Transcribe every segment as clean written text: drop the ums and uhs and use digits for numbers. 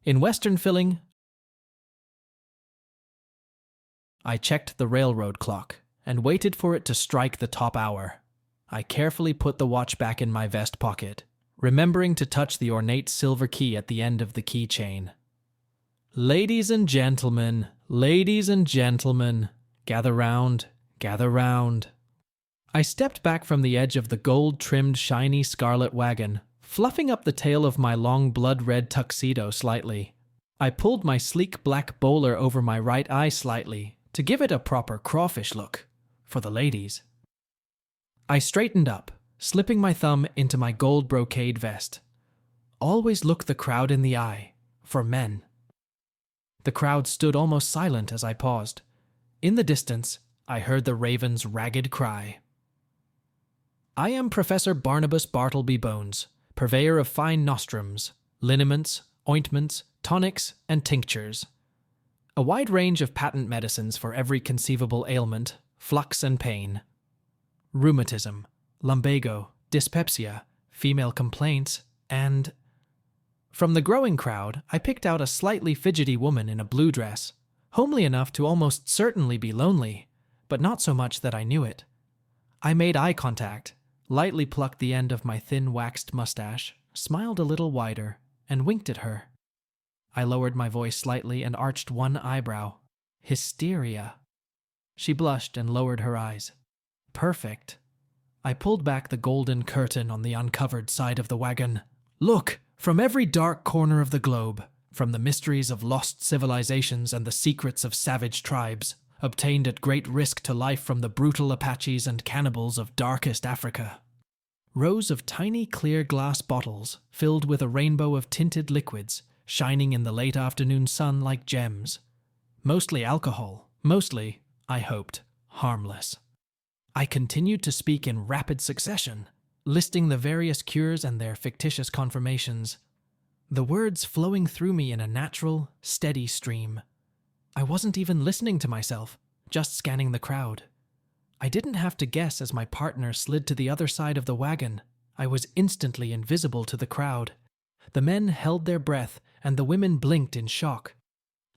In Western filling, I checked the railroad clock and waited for it to strike the top hour. I carefully put the watch back in my vest pocket, remembering to touch the ornate silver key at the end of the keychain. Ladies and gentlemen, gather round, gather round. I stepped back from the edge of the gold-trimmed, shiny scarlet wagon, fluffing up the tail of my long blood-red tuxedo slightly. I pulled my sleek black bowler over my right eye slightly to give it a proper crawfish look for the ladies. I straightened up, slipping my thumb into my gold brocade vest. Always look the crowd in the eye, for men. The crowd stood almost silent as I paused. In the distance, I heard the raven's ragged cry. I am Professor Barnabas Bartleby Bones, purveyor of fine nostrums, liniments, ointments, tonics, and tinctures. A wide range of patent medicines for every conceivable ailment, flux and pain. Rheumatism, lumbago, dyspepsia, female complaints, and... From the growing crowd, I picked out a slightly fidgety woman in a blue dress, homely enough to almost certainly be lonely, but not so much that I knew it. I made eye contact, lightly plucked the end of my thin waxed mustache, smiled a little wider, and winked at her. I lowered my voice slightly and arched one eyebrow. Hysteria. She blushed and lowered her eyes. Perfect. I pulled back the golden curtain on the uncovered side of the wagon. Look, from every dark corner of the globe, from the mysteries of lost civilizations and the secrets of savage tribes, obtained at great risk to life from the brutal Apaches and cannibals of darkest Africa. Rows of tiny clear glass bottles filled with a rainbow of tinted liquids, shining in the late afternoon sun like gems. Mostly alcohol, mostly, I hoped, harmless. I continued to speak in rapid succession, listing the various cures and their fictitious confirmations, the words flowing through me in a natural, steady stream. I wasn't even listening to myself, just scanning the crowd. I didn't have to guess as my partner slid to the other side of the wagon. I was instantly invisible to the crowd. The men held their breath, and the women blinked in shock.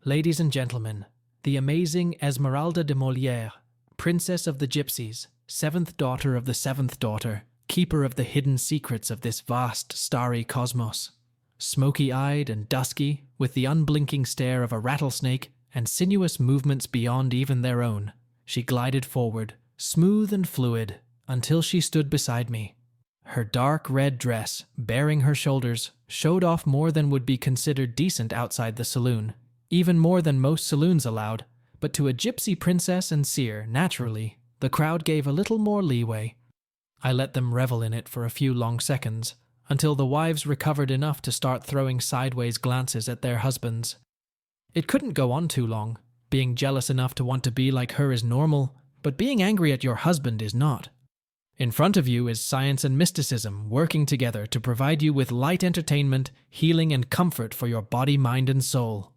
Ladies and gentlemen, the amazing Esmeralda de Molière, Princess of the Gypsies, seventh daughter of the seventh daughter, keeper of the hidden secrets of this vast, starry cosmos. Smoky-eyed and dusky, with the unblinking stare of a rattlesnake and sinuous movements beyond even their own, she glided forward, smooth and fluid, until she stood beside me. Her dark red dress, baring her shoulders, showed off more than would be considered decent outside the saloon, even more than most saloons allowed, but to a gypsy princess and seer, naturally, the crowd gave a little more leeway. I let them revel in it for a few long seconds, until the wives recovered enough to start throwing sideways glances at their husbands. It couldn't go on too long. Being jealous enough to want to be like her is normal, but being angry at your husband is not. In front of you is science and mysticism working together to provide you with light entertainment, healing, and comfort for your body, mind, and soul.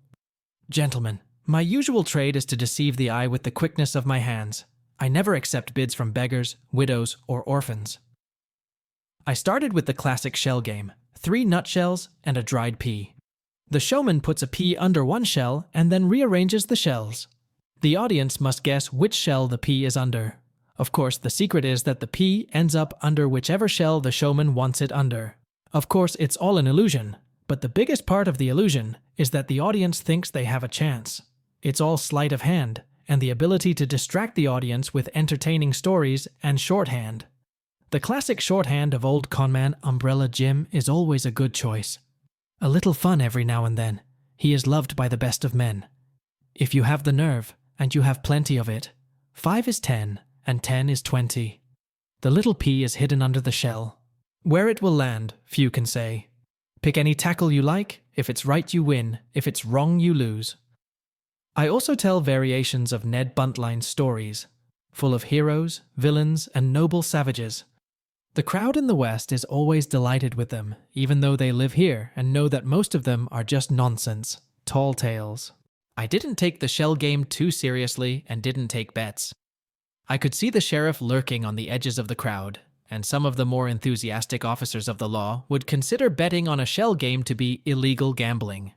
Gentlemen, my usual trade is to deceive the eye with the quickness of my hands. I never accept bids from beggars, widows, or orphans. I started with the classic shell game, 3 nutshells and a dried pea. The showman puts a pea under one shell and then rearranges the shells. The audience must guess which shell the pea is under. Of course, the secret is that the pea ends up under whichever shell the showman wants it under. Of course, it's all an illusion, but the biggest part of the illusion is that the audience thinks they have a chance. It's all sleight of hand, and the ability to distract the audience with entertaining stories and shorthand. The classic shorthand of old conman Umbrella Jim is always a good choice. A little fun every now and then. He is loved by the best of men. If you have the nerve, and you have plenty of it, 5 is 10, and 10 is 20. The little pea is hidden under the shell. Where it will land, few can say. Pick any tackle you like. If it's right, you win. If it's wrong, you lose. I also tell variations of Ned Buntline's stories, full of heroes, villains, and noble savages. The crowd in the West is always delighted with them, even though they live here and know that most of them are just nonsense, tall tales. I didn't take the shell game too seriously and didn't take bets. I could see the sheriff lurking on the edges of the crowd, and some of the more enthusiastic officers of the law would consider betting on a shell game to be illegal gambling.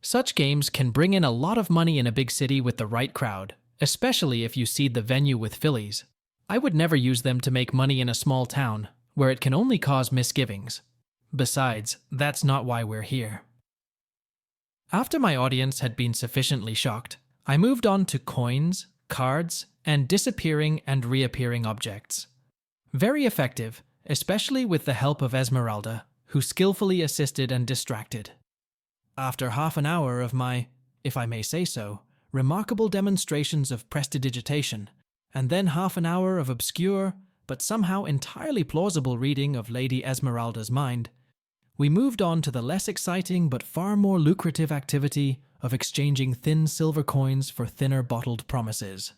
Such games can bring in a lot of money in a big city with the right crowd, especially if you seed the venue with fillies. I would never use them to make money in a small town, where it can only cause misgivings. Besides, that's not why we're here. After my audience had been sufficiently shocked, I moved on to coins, cards, and disappearing and reappearing objects. Very effective, especially with the help of Esmeralda, who skillfully assisted and distracted. After half an hour of my, if I may say so, remarkable demonstrations of prestidigitation, and then half an hour of obscure, but somehow entirely plausible reading of Lady Esmeralda's mind, we moved on to the less exciting but far more lucrative activity of exchanging thin silver coins for thinner bottled promises.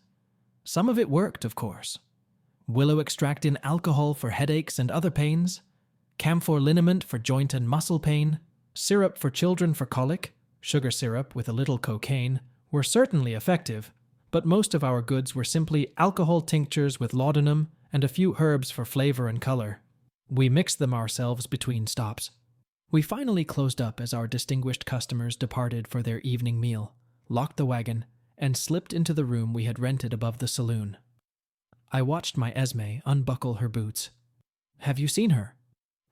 Some of it worked, of course. Willow extract in alcohol for headaches and other pains, camphor liniment for joint and muscle pain, syrup for children for colic, sugar syrup with a little cocaine, were certainly effective, but most of our goods were simply alcohol tinctures with laudanum and a few herbs for flavor and color. We mixed them ourselves between stops. We finally closed up as our distinguished customers departed for their evening meal, locked the wagon, and slipped into the room we had rented above the saloon. I watched my Esme unbuckle her boots. "Have you seen her?"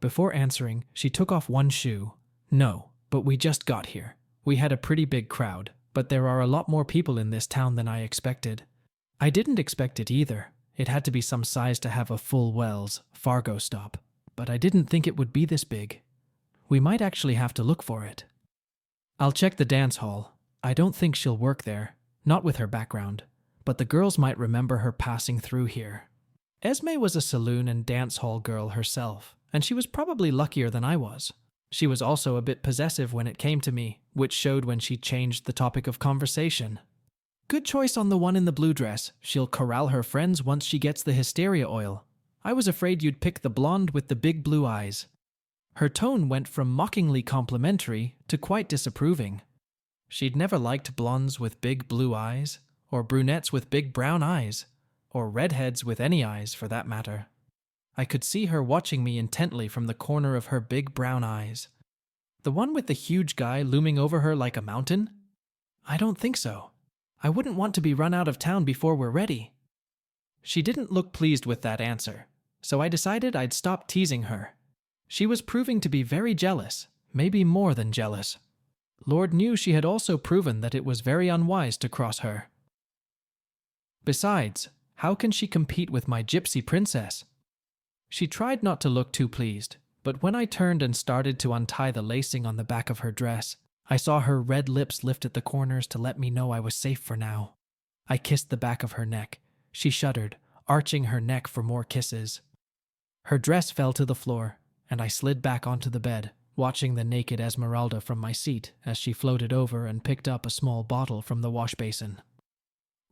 Before answering, she took off one shoe. "No, but we just got here. We had a pretty big crowd, but there are a lot more people in this town than I expected." I didn't expect it either. It had to be some size to have a full Wells Fargo stop, but I didn't think it would be this big. We might actually have to look for it. "I'll check the dance hall. I don't think she'll work there, not with her background, but the girls might remember her passing through here." Esme was a saloon and dance hall girl herself, and she was probably luckier than I was. She was also a bit possessive when it came to me, which showed when she changed the topic of conversation. "Good choice on the one in the blue dress. She'll corral her friends once she gets the hysteria oil. I was afraid you'd pick the blonde with the big blue eyes." Her tone went from mockingly complimentary to quite disapproving. She'd never liked blondes with big blue eyes, or brunettes with big brown eyes, or redheads with any eyes for that matter. I could see her watching me intently from the corner of her big brown eyes. "The one with the huge guy looming over her like a mountain?" "I don't think so. I wouldn't want to be run out of town before we're ready." She didn't look pleased with that answer, so I decided I'd stop teasing her. She was proving to be very jealous, maybe more than jealous. Lord knew she had also proven that it was very unwise to cross her. Besides, how can she compete with my gypsy princess? She tried not to look too pleased, but when I turned and started to untie the lacing on the back of her dress, I saw her red lips lift at the corners to let me know I was safe for now. I kissed the back of her neck. She shuddered, arching her neck for more kisses. Her dress fell to the floor, and I slid back onto the bed, watching the naked Esmeralda from my seat as she floated over and picked up a small bottle from the wash basin.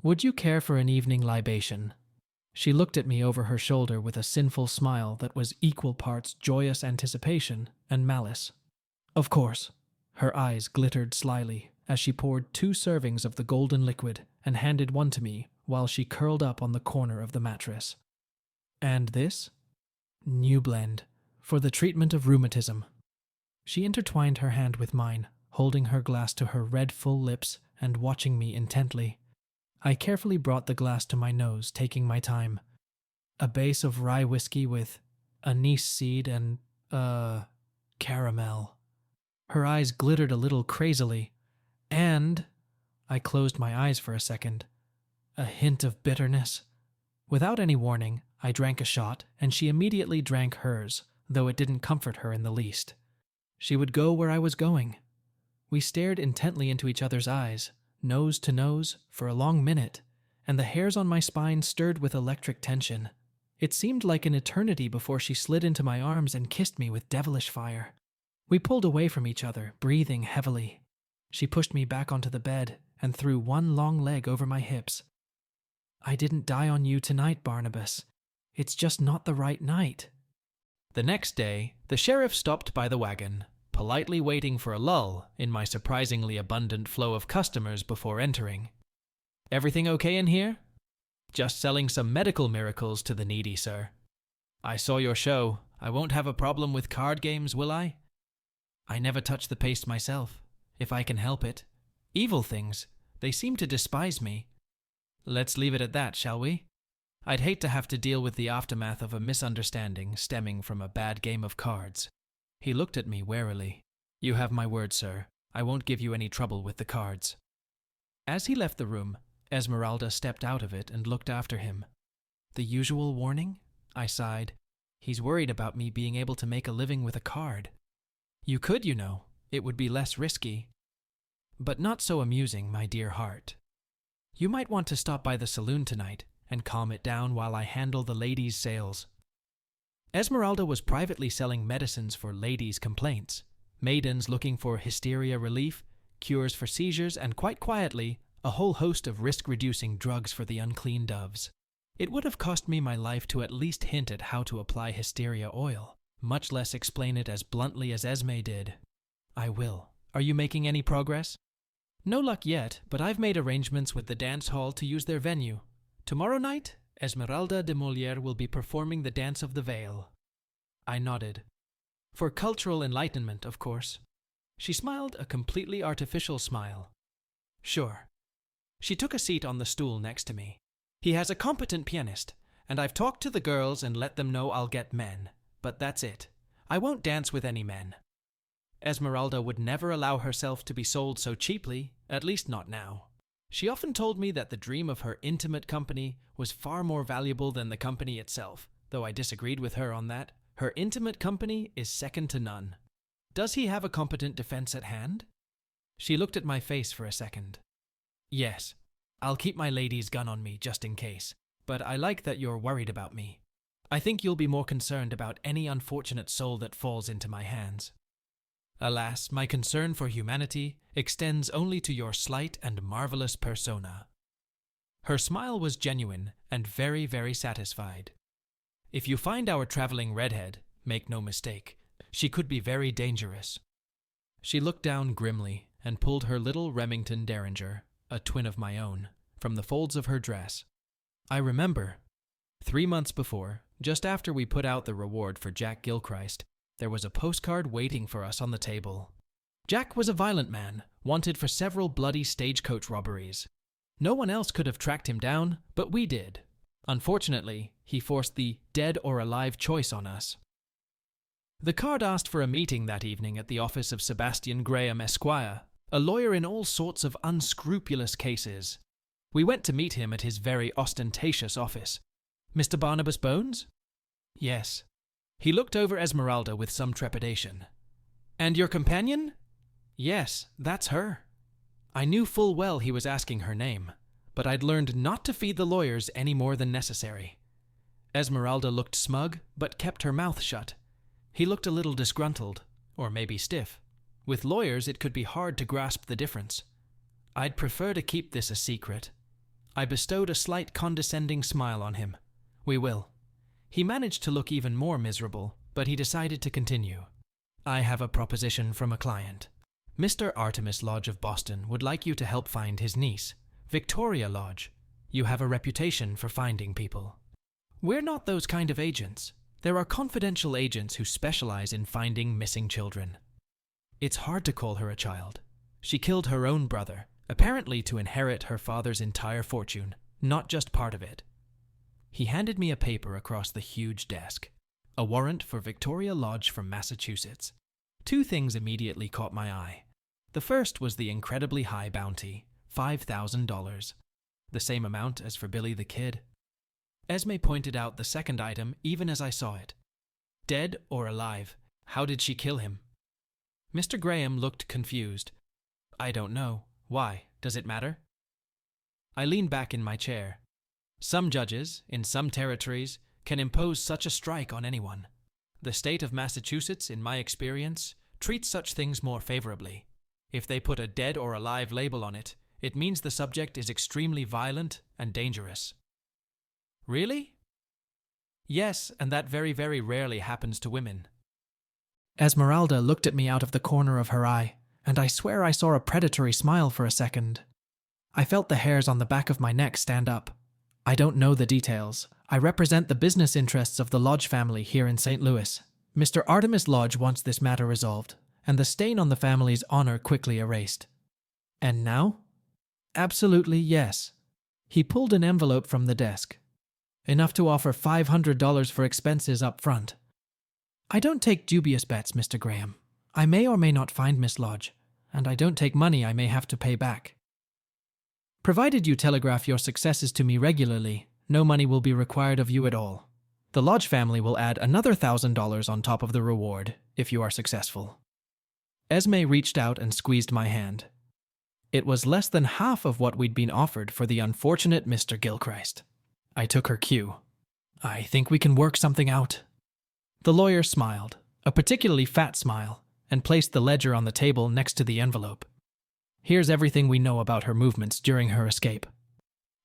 "Would you care for an evening libation?" She looked at me over her shoulder with a sinful smile that was equal parts joyous anticipation and malice. "Of course." Her eyes glittered slyly as she poured 2 servings of the golden liquid and handed one to me while she curled up on the corner of the mattress. "And this?" "New blend, for the treatment of rheumatism." She intertwined her hand with mine, holding her glass to her red full lips and watching me intently. I carefully brought the glass to my nose, taking my time. "A base of rye whiskey with anise seed and, caramel." Her eyes glittered a little crazily. "And," I closed my eyes for a second, "a hint of bitterness." Without any warning, I drank a shot, and she immediately drank hers, though it didn't comfort her in the least. She would go where I was going. We stared intently into each other's eyes, nose to nose, for a long minute, and the hairs on my spine stirred with electric tension. It seemed like an eternity before she slid into my arms and kissed me with devilish fire. We pulled away from each other, breathing heavily. She pushed me back onto the bed and threw one long leg over my hips. "I didn't die on you tonight, Barnabas. It's just not the right night." The next day, the sheriff stopped by the wagon, politely waiting for a lull in my surprisingly abundant flow of customers before entering. "Everything okay in here?" "Just selling some medical miracles to the needy, sir." "I saw your show. I won't have a problem with card games, will I?" "I never touch the paste myself. if I can help it. Evil things. They seem to despise me. Let's leave it at that, shall we? I'd hate to have to deal with the aftermath of a misunderstanding stemming from a bad game of cards. He looked at me warily. You have my word, sir. I won't give you any trouble with the cards. As he left the room, Esmeralda stepped out of it and looked after him. The usual warning? I sighed. He's worried about me being able to make a living with a card. You could, you know. It would be less risky. But not so amusing, my dear heart. You might want to stop by the saloon tonight and calm it down while I handle the ladies' sales. Esmeralda was privately selling medicines for ladies' complaints, maidens looking for hysteria relief, cures for seizures, and quite quietly, a whole host of risk-reducing drugs for the unclean doves. It would have cost me my life to at least hint at how to apply hysteria oil, much less explain it as bluntly as Esme did. I will. Are you making any progress? No luck yet, but I've made arrangements with the dance hall to use their venue. Tomorrow night, Esmeralda de Molière will be performing the Dance of the Veil. I nodded. For cultural enlightenment, of course. She smiled a completely artificial smile. Sure. She took a seat on the stool next to me. He has a competent pianist, and I've talked to the girls and let them know I'll get men. But that's it. I won't dance with any men. Esmeralda would never allow herself to be sold so cheaply, at least not now. She often told me that the dream of her intimate company was far more valuable than the company itself, though I disagreed with her on that. Her intimate company is second to none. Does he have a competent defense at hand? She looked at my face for a second. Yes, I'll keep my lady's gun on me just in case, but I like that you're worried about me. I think you'll be more concerned about any unfortunate soul that falls into my hands. Alas, my concern for humanity extends only to your slight and marvelous persona. Her smile was genuine and very, very satisfied. If you find our traveling redhead, make no mistake, she could be very dangerous. She looked down grimly and pulled her little Remington Derringer, a twin of my own, from the folds of her dress. I remember. 3 months before, just after we put out the reward for Jack Gilchrist, there was a postcard waiting for us on the table. Jack was a violent man, wanted for several bloody stagecoach robberies. No one else could have tracked him down, but we did. Unfortunately, he forced the dead or alive choice on us. The card asked for a meeting that evening at the office of Sebastian Graham Esquire, a lawyer in all sorts of unscrupulous cases. We went to meet him at his very ostentatious office. Mr. Barnabas Bones? Yes. He looked over Esmeralda with some trepidation. And your companion? Yes, that's her. I knew full well he was asking her name, but I'd learned not to feed the lawyers any more than necessary. Esmeralda looked smug, but kept her mouth shut. He looked a little disgruntled, or maybe stiff. With lawyers, it could be hard to grasp the difference. I'd prefer to keep this a secret. I bestowed a slight condescending smile on him. We will. He managed to look even more miserable, but he decided to continue. I have a proposition from a client. Mr. Artemis Lodge of Boston would like you to help find his niece, Victoria Lodge. You have a reputation for finding people. We're not those kind of agents. There are confidential agents who specialize in finding missing children. It's hard to call her a child. She killed her own brother, apparently to inherit her father's entire fortune, not just part of it. He handed me a paper across the huge desk. A warrant for Victoria Lodge from Massachusetts. 2 things immediately caught my eye. The first was the incredibly high bounty, $5,000. The same amount as for Billy the Kid. Esme pointed out the second item even as I saw it. Dead or alive, how did she kill him? Mr. Graham looked confused. I don't know. Why? Does it matter? I leaned back in my chair. Some judges, in some territories, can impose such a strike on anyone. The state of Massachusetts, in my experience, treats such things more favorably. If they put a dead or alive label on it, it means the subject is extremely violent and dangerous. Really? Yes, and that very, very rarely happens to women. Esmeralda looked at me out of the corner of her eye, and I swear I saw a predatory smile for a second. I felt the hairs on the back of my neck stand up. I don't know the details. I represent the business interests of the Lodge family here in St. Louis. Mr. Artemis Lodge wants this matter resolved, and the stain on the family's honor quickly erased. And now? Absolutely yes. He pulled an envelope from the desk. Enough to offer $500 for expenses up front. I don't take dubious bets, Mr. Graham. I may or may not find Miss Lodge, and I don't take money I may have to pay back. Provided you telegraph your successes to me regularly, no money will be required of you at all. The Lodge family will add another $1,000 on top of the reward if you are successful. Esme reached out and squeezed my hand. It was less than half of what we'd been offered for the unfortunate Mr. Gilchrist. I took her cue. I think we can work something out. The lawyer smiled, a particularly fat smile, and placed the ledger on the table next to the envelope. Here's everything we know about her movements during her escape.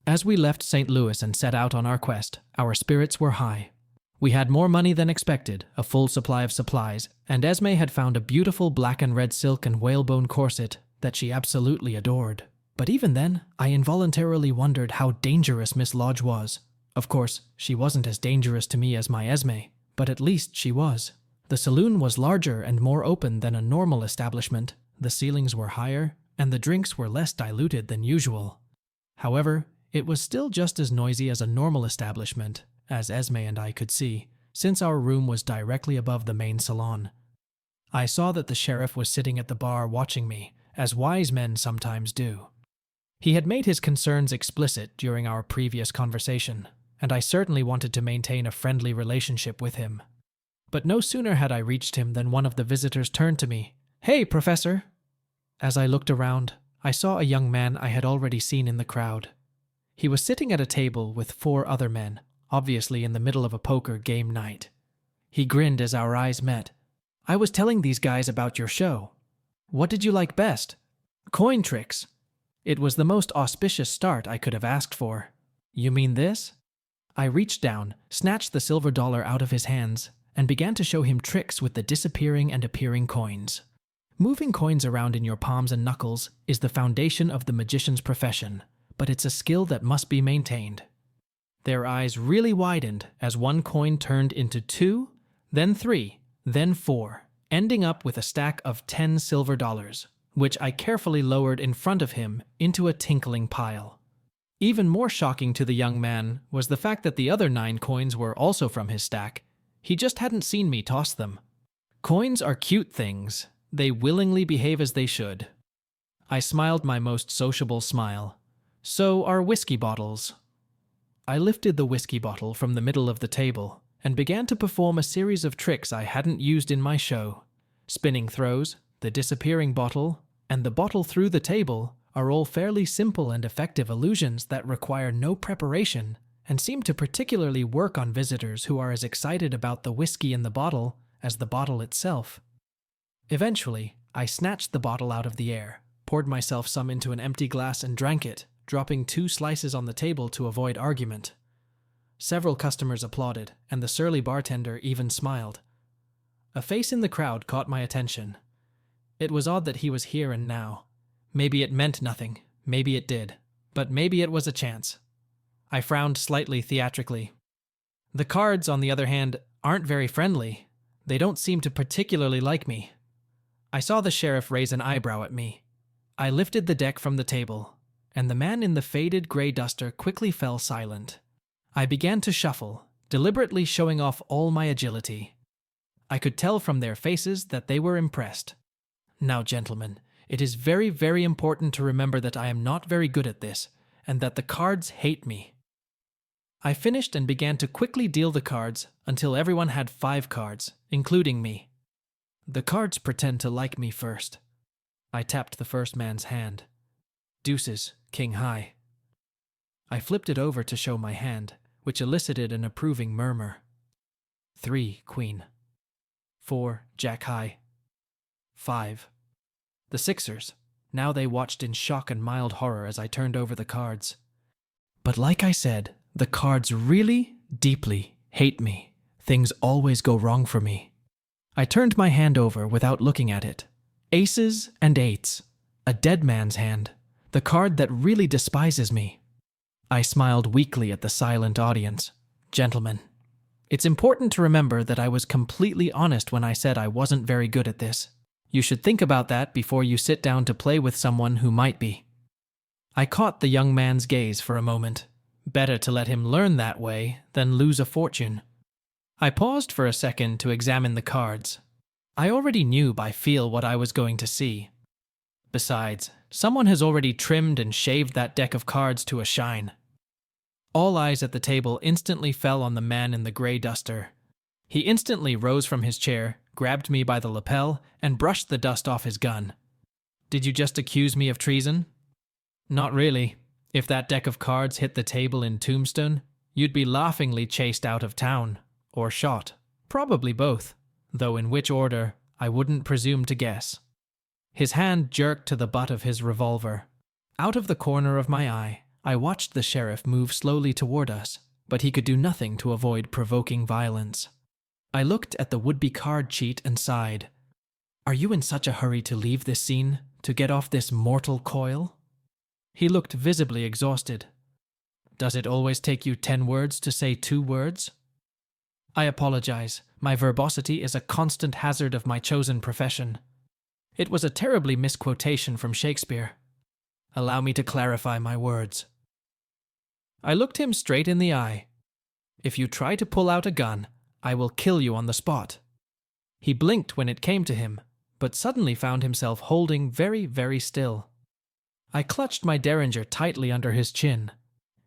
As we left St. Louis and set out on our quest, our spirits were high. We had more money than expected, a full supply of supplies, and Esme had found a beautiful black and red silk and whalebone corset that she absolutely adored. But even then, I involuntarily wondered how dangerous Miss Lodge was. Of course, she wasn't as dangerous to me as my Esme, but at least she was. The saloon was larger and more open than a normal establishment, the ceilings were higher, and the drinks were less diluted than usual. However, it was still just as noisy as a normal establishment, as Esme and I could see, since our room was directly above the main salon. I saw that the sheriff was sitting at the bar watching me, as wise men sometimes do. He had made his concerns explicit during our previous conversation, and I certainly wanted to maintain a friendly relationship with him. But no sooner had I reached him than one of the visitors turned to me. "Hey, Professor!" As I looked around, I saw a young man I had already seen in the crowd. He was sitting at a table with 4 other men, obviously in the middle of a poker game night. He grinned as our eyes met. "I was telling these guys about your show. What did you like best?" "Coin tricks." It was the most auspicious start I could have asked for. "You mean this?" I reached down, snatched the silver dollar out of his hands, and began to show him tricks with the disappearing and appearing coins. Moving coins around in your palms and knuckles is the foundation of the magician's profession, but it's a skill that must be maintained. Their eyes really widened as one coin turned into 2, then 3, then 4, ending up with a stack of 10 silver dollars, which I carefully lowered in front of him into a tinkling pile. Even more shocking to the young man was the fact that the other 9 coins were also from his stack. He just hadn't seen me toss them. Coins are cute things. They willingly behave as they should. I smiled my most sociable smile. So are whiskey bottles. I lifted the whiskey bottle from the middle of the table and began to perform a series of tricks I hadn't used in my show. Spinning throws, the disappearing bottle, and the bottle through the table are all fairly simple and effective illusions that require no preparation and seem to particularly work on visitors who are as excited about the whiskey in the bottle as the bottle itself. Eventually, I snatched the bottle out of the air, poured myself some into an empty glass and drank it, dropping 2 slices on the table to avoid argument. Several customers applauded, and the surly bartender even smiled. A face in the crowd caught my attention. It was odd that he was here and now. Maybe it meant nothing, maybe it did, but maybe it was a chance. I frowned slightly theatrically. The cards, on the other hand, aren't very friendly. They don't seem to particularly like me. I saw the sheriff raise an eyebrow at me. I lifted the deck from the table, and the man in the faded gray duster quickly fell silent. I began to shuffle, deliberately showing off all my agility. I could tell from their faces that they were impressed. Now, gentlemen, it is very, very important to remember that I am not very good at this, and that the cards hate me. I finished and began to quickly deal the cards until everyone had 5 cards, including me. The cards pretend to like me first. I tapped the first man's hand. Deuces, king high. I flipped it over to show my hand, which elicited an approving murmur. 3, queen. 4, jack high. 5. The sixers. Now they watched in shock and mild horror as I turned over the cards. But like I said, the cards really, deeply hate me. Things always go wrong for me. I turned my hand over without looking at it. Aces and 8s. A dead man's hand. The card that really despises me. I smiled weakly at the silent audience. Gentlemen, it's important to remember that I was completely honest when I said I wasn't very good at this. You should think about that before you sit down to play with someone who might be. I caught the young man's gaze for a moment. Better to let him learn that way than lose a fortune. I paused for a second to examine the cards. I already knew by feel what I was going to see. Besides, someone has already trimmed and shaved that deck of cards to a shine. All eyes at the table instantly fell on the man in the grey duster. He instantly rose from his chair, grabbed me by the lapel, and brushed the dust off his gun. Did you just accuse me of treason? Not really. If that deck of cards hit the table in Tombstone, you'd be laughingly chased out of town. Or shot. Probably both. Though in which order, I wouldn't presume to guess. His hand jerked to the butt of his revolver. Out of the corner of my eye, I watched the sheriff move slowly toward us, but he could do nothing to avoid provoking violence. I looked at the would-be card cheat and sighed. Are you in such a hurry to leave this scene, to get off this mortal coil? He looked visibly exhausted. Does it always take you 10 words to say 2 words? I apologize. My verbosity is a constant hazard of my chosen profession. It was a terribly misquotation from Shakespeare. Allow me to clarify my words. I looked him straight in the eye. If you try to pull out a gun, I will kill you on the spot. He blinked when it came to him, but suddenly found himself holding very, very still. I clutched my derringer tightly under his chin.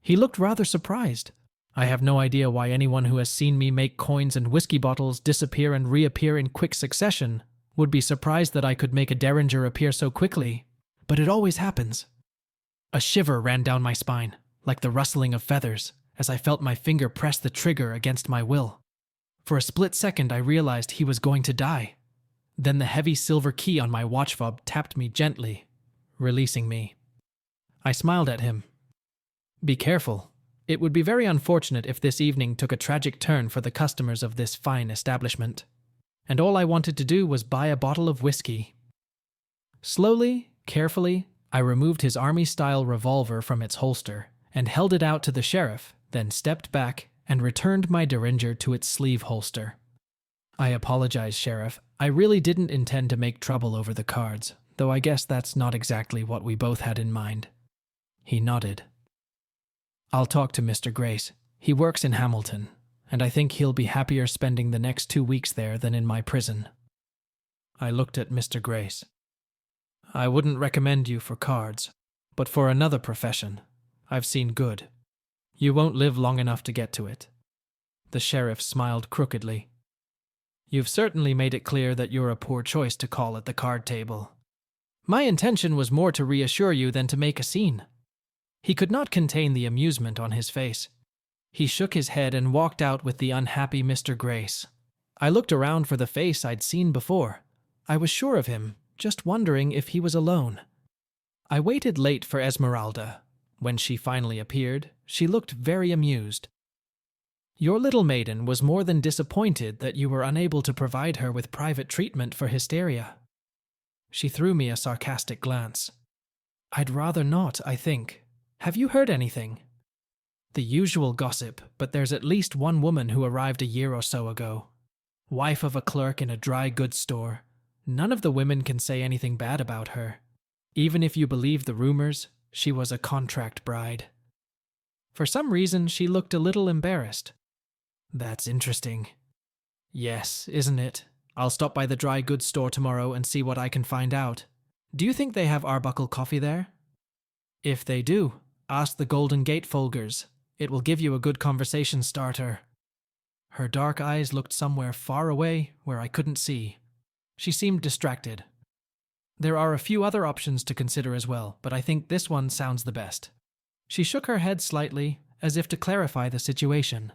He looked rather surprised. I have no idea why anyone who has seen me make coins and whiskey bottles disappear and reappear in quick succession would be surprised that I could make a derringer appear so quickly, but it always happens. A shiver ran down my spine, like the rustling of feathers, as I felt my finger press the trigger against my will. For a split second I realized he was going to die. Then the heavy silver key on my watch fob tapped me gently, releasing me. I smiled at him. Be careful. It would be very unfortunate if this evening took a tragic turn for the customers of this fine establishment. And all I wanted to do was buy a bottle of whiskey. Slowly, carefully, I removed his army-style revolver from its holster and held it out to the sheriff, then stepped back and returned my derringer to its sleeve holster. I apologize, Sheriff. I really didn't intend to make trouble over the cards, though I guess that's not exactly what we both had in mind. He nodded. I'll talk to Mr. Grace. He works in Hamilton, and I think he'll be happier spending the next 2 weeks there than in my prison. I looked at Mr. Grace. I wouldn't recommend you for cards, but for another profession. I've seen good. You won't live long enough to get to it. The sheriff smiled crookedly. You've certainly made it clear that you're a poor choice to call at the card table. My intention was more to reassure you than to make a scene. He could not contain the amusement on his face. He shook his head and walked out with the unhappy Mr. Grace. I looked around for the face I'd seen before. I was sure of him, just wondering if he was alone. I waited late for Esmeralda. When she finally appeared, she looked very amused. Your little maiden was more than disappointed that you were unable to provide her with private treatment for hysteria. She threw me a sarcastic glance. I'd rather not, I think. Have you heard anything? The usual gossip, but there's at least one woman who arrived a year or so ago. Wife of a clerk in a dry goods store. None of the women can say anything bad about her. Even if you believe the rumors, she was a contract bride. For some reason, she looked a little embarrassed. That's interesting. Yes, isn't it? I'll stop by the dry goods store tomorrow and see what I can find out. Do you think they have Arbuckle coffee there? If they do, ask the Golden Gate Folgers. It will give you a good conversation starter. Her dark eyes looked somewhere far away where I couldn't see. She seemed distracted. There are a few other options to consider as well, but I think this one sounds the best. She shook her head slightly, as if to clarify the situation.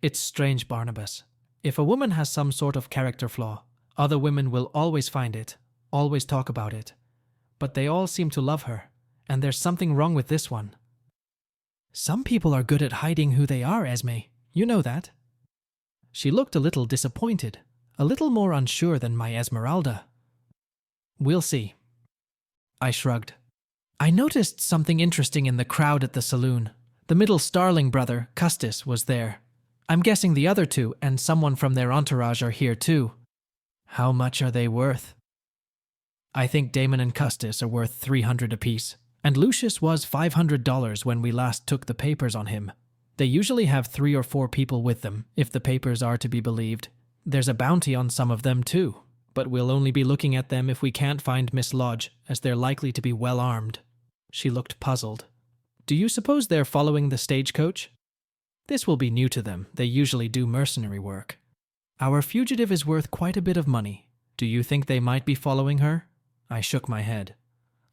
It's strange, Barnabas. If a woman has some sort of character flaw, other women will always find it, always talk about it. But they all seem to love her, and there's something wrong with this one. Some people are good at hiding who they are, Esme. You know that. She looked a little disappointed, a little more unsure than my Esmeralda. We'll see. I shrugged. I noticed something interesting in the crowd at the saloon. The middle Starling brother, Custis, was there. I'm guessing the other two and someone from their entourage are here too. How much are they worth? I think Damon and Custis are worth $300 apiece, and Lucius was $500 when we last took the papers on him. They usually have 3 or 4 people with them, if the papers are to be believed. There's a bounty on some of them too, but we'll only be looking at them if we can't find Miss Lodge, as they're likely to be well armed. She looked puzzled. Do you suppose they're following the stagecoach? This will be new to them. They usually do mercenary work. Our fugitive is worth quite a bit of money. Do you think they might be following her? I shook my head.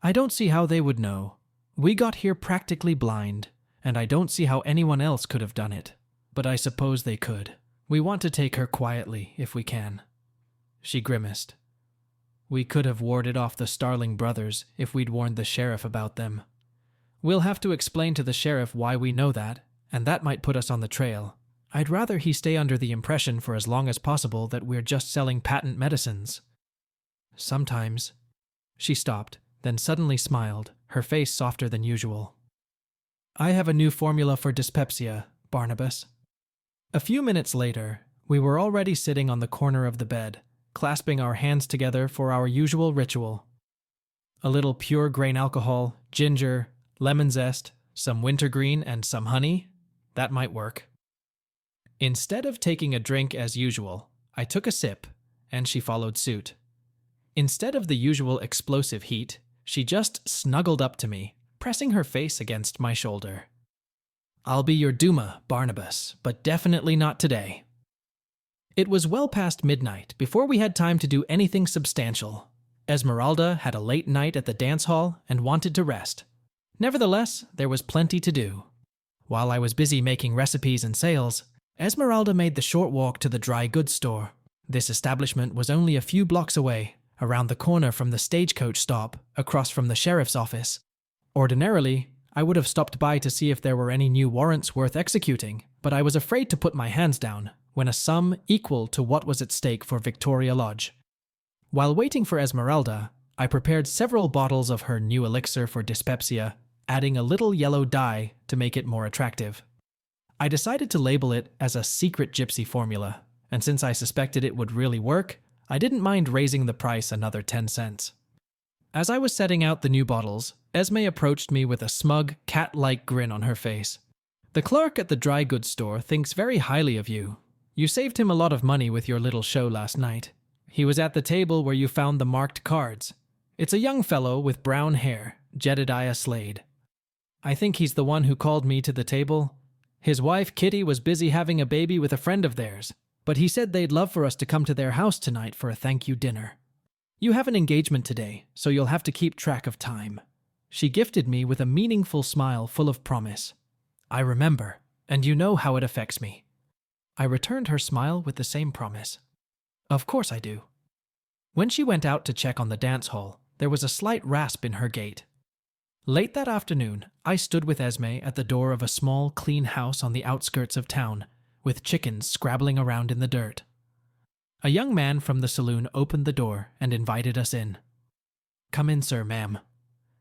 I don't see how they would know. We got here practically blind, and I don't see how anyone else could have done it. But I suppose they could. We want to take her quietly, if we can. She grimaced. We could have warded off the Starling brothers if we'd warned the sheriff about them. We'll have to explain to the sheriff why we know that, and that might put us on the trail. I'd rather he stay under the impression for as long as possible that we're just selling patent medicines. Sometimes. She stopped, then suddenly smiled, her face softer than usual. I have a new formula for dyspepsia, Barnabas. A few minutes later, we were already sitting on the corner of the bed, clasping our hands together for our usual ritual. A little pure grain alcohol, ginger, lemon zest, some wintergreen, and some honey. That might work. Instead of taking a drink as usual, I took a sip, and she followed suit. Instead of the usual explosive heat, she just snuggled up to me, pressing her face against my shoulder. I'll be your Duma, Barnabas, but definitely not today. It was well past midnight before we had time to do anything substantial. Esmeralda had a late night at the dance hall and wanted to rest. Nevertheless, there was plenty to do. While I was busy making recipes and sales, Esmeralda made the short walk to the dry goods store. This establishment was only a few blocks away, around the corner from the stagecoach stop, across from the sheriff's office. Ordinarily, I would have stopped by to see if there were any new warrants worth executing, but I was afraid to put my hands down when a sum equal to what was at stake for Victoria Lodge. While waiting for Esmeralda, I prepared several bottles of her new elixir for dyspepsia, adding a little yellow dye to make it more attractive. I decided to label it as a secret gypsy formula, and since I suspected it would really work, I didn't mind raising the price another 10 cents. As I was setting out the new bottles, Esme approached me with a smug, cat-like grin on her face. The clerk at the dry goods store thinks very highly of you. You saved him a lot of money with your little show last night. He was at the table where you found the marked cards. It's a young fellow with brown hair, Jedediah Slade. I think he's the one who called me to the table. His wife, Kitty, was busy having a baby with a friend of theirs, but he said they'd love for us to come to their house tonight for a thank-you dinner. You have an engagement today, so you'll have to keep track of time. She gifted me with a meaningful smile full of promise. I remember, and you know how it affects me. I returned her smile with the same promise. Of course I do. When she went out to check on the dance hall, there was a slight rasp in her gait. Late that afternoon, I stood with Esme at the door of a small, clean house on the outskirts of town, with chickens scrabbling around in the dirt. A young man from the saloon opened the door and invited us in. Come in, sir, ma'am.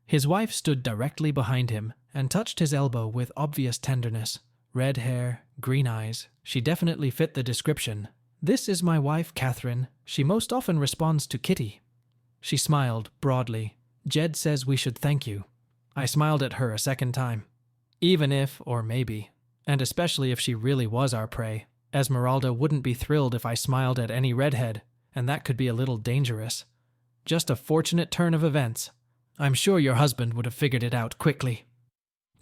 His wife stood directly behind him and touched his elbow with obvious tenderness. Red hair, green eyes. She definitely fit the description. This is my wife, Catherine. She most often responds to Kitty. She smiled broadly. Jed says we should thank you. I smiled at her a second time. Even if, or maybe, and especially if she really was our prey, Esmeralda wouldn't be thrilled if I smiled at any redhead, and that could be a little dangerous. Just a fortunate turn of events. I'm sure your husband would have figured it out quickly.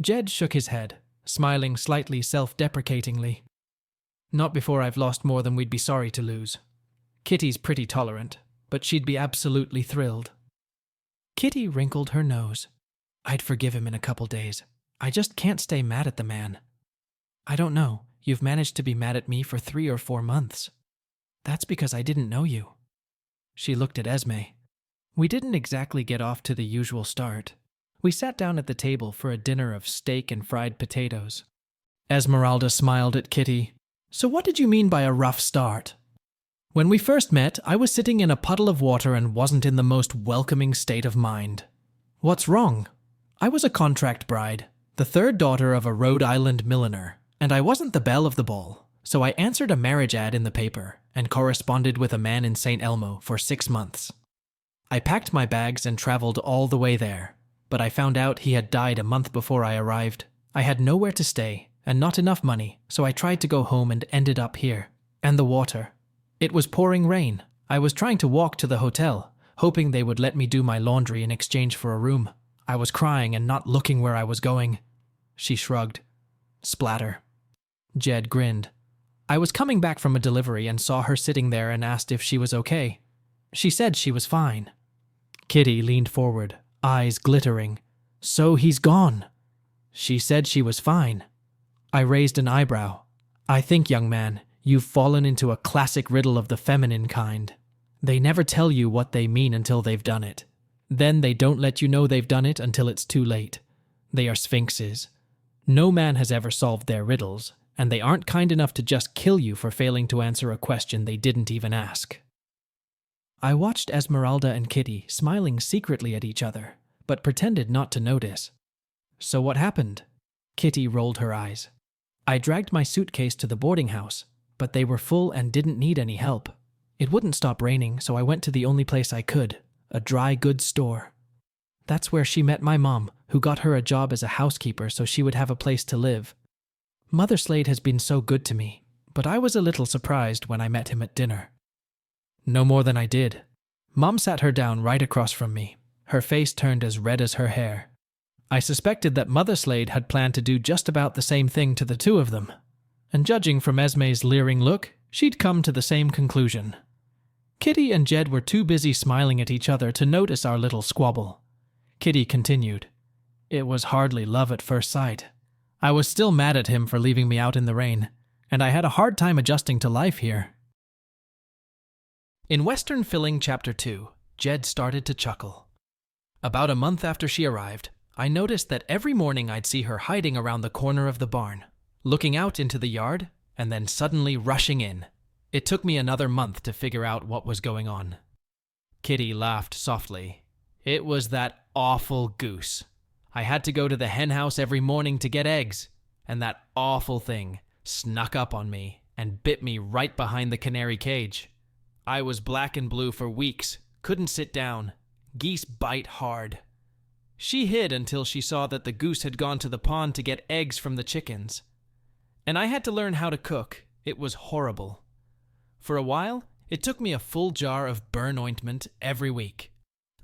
Jed shook his head, smiling slightly self-deprecatingly. Not before I've lost more than we'd be sorry to lose. Kitty's pretty tolerant, but she'd be absolutely thrilled. Kitty wrinkled her nose. I'd forgive him in a couple days. I just can't stay mad at the man. I don't know. You've managed to be mad at me for 3 or 4 months. That's because I didn't know you. She looked at Esme. We didn't exactly get off to the usual start. We sat down at the table for a dinner of steak and fried potatoes. Esmeralda smiled at Kitty. So what did you mean by a rough start? When we first met, I was sitting in a puddle of water and wasn't in the most welcoming state of mind. What's wrong? I was a contract bride, the third daughter of a Rhode Island milliner, and I wasn't the belle of the ball, so I answered a marriage ad in the paper and corresponded with a man in St. Elmo for 6 months. I packed my bags and traveled all the way there, but I found out he had died a month before I arrived. I had nowhere to stay and not enough money, so I tried to go home and ended up here. And the water. It was pouring rain. I was trying to walk to the hotel, hoping they would let me do my laundry in exchange for a room. I was crying and not looking where I was going. She shrugged. Splatter. Jed grinned. I was coming back from a delivery and saw her sitting there and asked if she was okay. She said she was fine. Kitty leaned forward, eyes glittering. So he's gone. She said she was fine. I raised an eyebrow. I think, young man, you've fallen into a classic riddle of the feminine kind. They never tell you what they mean until they've done it. Then they don't let you know they've done it until it's too late. They are sphinxes. No man has ever solved their riddles, and they aren't kind enough to just kill you for failing to answer a question they didn't even ask. I watched Esmeralda and Kitty smiling secretly at each other, but pretended not to notice. So what happened? Kitty rolled her eyes. I dragged my suitcase to the boarding house, but they were full and didn't need any help. It wouldn't stop raining, so I went to the only place I could, a dry goods store. That's where she met my mom, who got her a job as a housekeeper so she would have a place to live. Mother Slade has been so good to me, but I was a little surprised when I met him at dinner. No more than I did. Mom sat her down right across from me. Her face turned as red as her hair. I suspected that Mother Slade had planned to do just about the same thing to the two of them. And judging from Esme's leering look, she'd come to the same conclusion. Kitty and Jed were too busy smiling at each other to notice our little squabble. Kitty continued. It was hardly love at first sight. I was still mad at him for leaving me out in the rain, and I had a hard time adjusting to life here. In Western Filling Chapter 2, Jed started to chuckle. About a month after she arrived, I noticed that every morning I'd see her hiding around the corner of the barn, looking out into the yard, and then suddenly rushing in. It took me another month to figure out what was going on. Kitty laughed softly. It was that awful goose. I had to go to the hen house every morning to get eggs, and that awful thing snuck up on me and bit me right behind the canary cage. I was black and blue for weeks, couldn't sit down. Geese bite hard. She hid until she saw that the goose had gone to the pond to get eggs from the chickens. And I had to learn how to cook. It was horrible. For a while, it took me a full jar of burn ointment every week.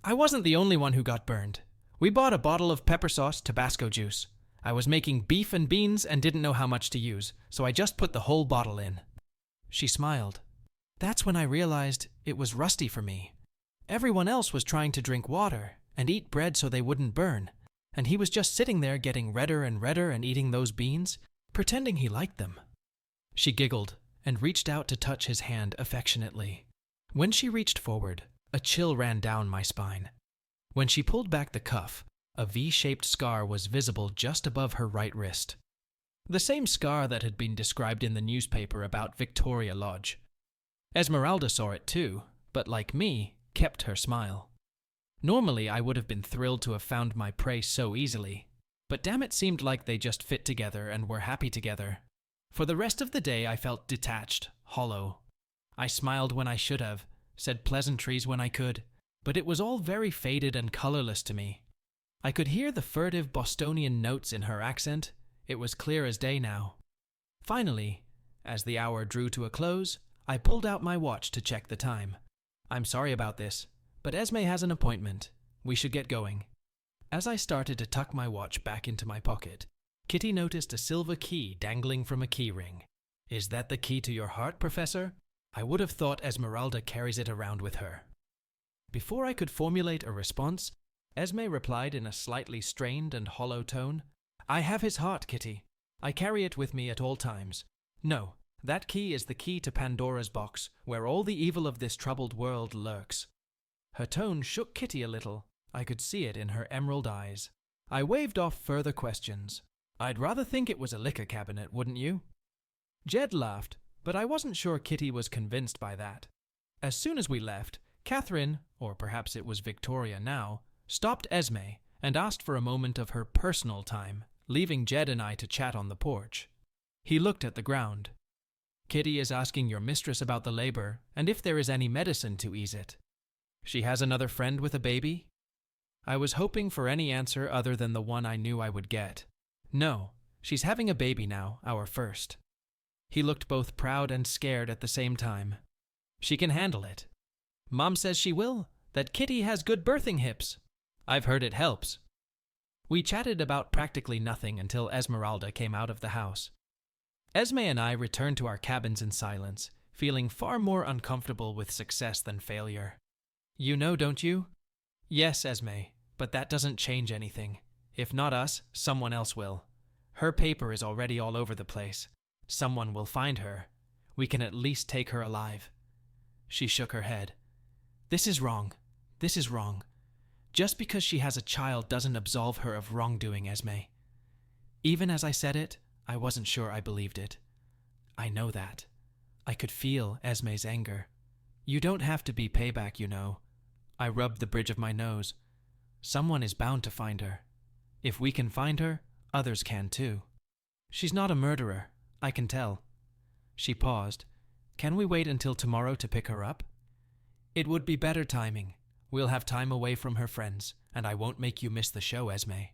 I wasn't the only one who got burned. We bought a bottle of pepper sauce, Tabasco juice. I was making beef and beans and didn't know how much to use, so I just put the whole bottle in. She smiled. That's when I realized it was rusty for me. Everyone else was trying to drink water and eat bread so they wouldn't burn, and he was just sitting there getting redder and eating those beans, pretending he liked them. She giggled and reached out to touch his hand affectionately. When she reached forward, a chill ran down my spine. When she pulled back the cuff, a V-shaped scar was visible just above her right wrist. The same scar that had been described in the newspaper about Victoria Lodge. Esmeralda saw it too, but like me, kept her smile. Normally, I would have been thrilled to have found my prey so easily, but damn it seemed like they just fit together and were happy together. For the rest of the day, I felt detached, hollow. I smiled when I should have, said pleasantries when I could, but it was all very faded and colorless to me. I could hear the furtive Bostonian notes in her accent. It was clear as day now. Finally, as the hour drew to a close, I pulled out my watch to check the time. I'm sorry about this, but Esme has an appointment. We should get going. As I started to tuck my watch back into my pocket, Kitty noticed a silver key dangling from a key ring. Is that the key to your heart, Professor? I would have thought Esmeralda carries it around with her. Before I could formulate a response, Esme replied in a slightly strained and hollow tone. I have his heart, Kitty. I carry it with me at all times. No, that key is the key to Pandora's box, where all the evil of this troubled world lurks. Her tone shook Kitty a little. I could see it in her emerald eyes. I waved off further questions. I'd rather think it was a liquor cabinet, wouldn't you? Jed laughed, but I wasn't sure Kitty was convinced by that. As soon as we left, Catherine, or perhaps it was Victoria now, stopped Esme and asked for a moment of her personal time, leaving Jed and I to chat on the porch. He looked at the ground. Kitty is asking your mistress about the labor and if there is any medicine to ease it. She has another friend with a baby? I was hoping for any answer other than the one I knew I would get. No, she's having a baby now, our first. He looked both proud and scared at the same time. She can handle it. Mom says she will, that Kitty has good birthing hips. I've heard it helps. We chatted about practically nothing until Esmeralda came out of the house. Esme and I returned to our cabins in silence, feeling far more uncomfortable with success than failure. You know, don't you? Yes, Esme, but that doesn't change anything. If not us, someone else will. Her paper is already all over the place. Someone will find her. We can at least take her alive. She shook her head. This is wrong. This is wrong. Just because she has a child doesn't absolve her of wrongdoing, Esme. Even as I said it, I wasn't sure I believed it. I know that. I could feel Esme's anger. You don't have to be payback, you know. I rubbed the bridge of my nose. Someone is bound to find her. If we can find her, others can too. She's not a murderer, I can tell. She paused. Can we wait until tomorrow to pick her up? It would be better timing. We'll have time away from her friends, and I won't make you miss the show, Esme.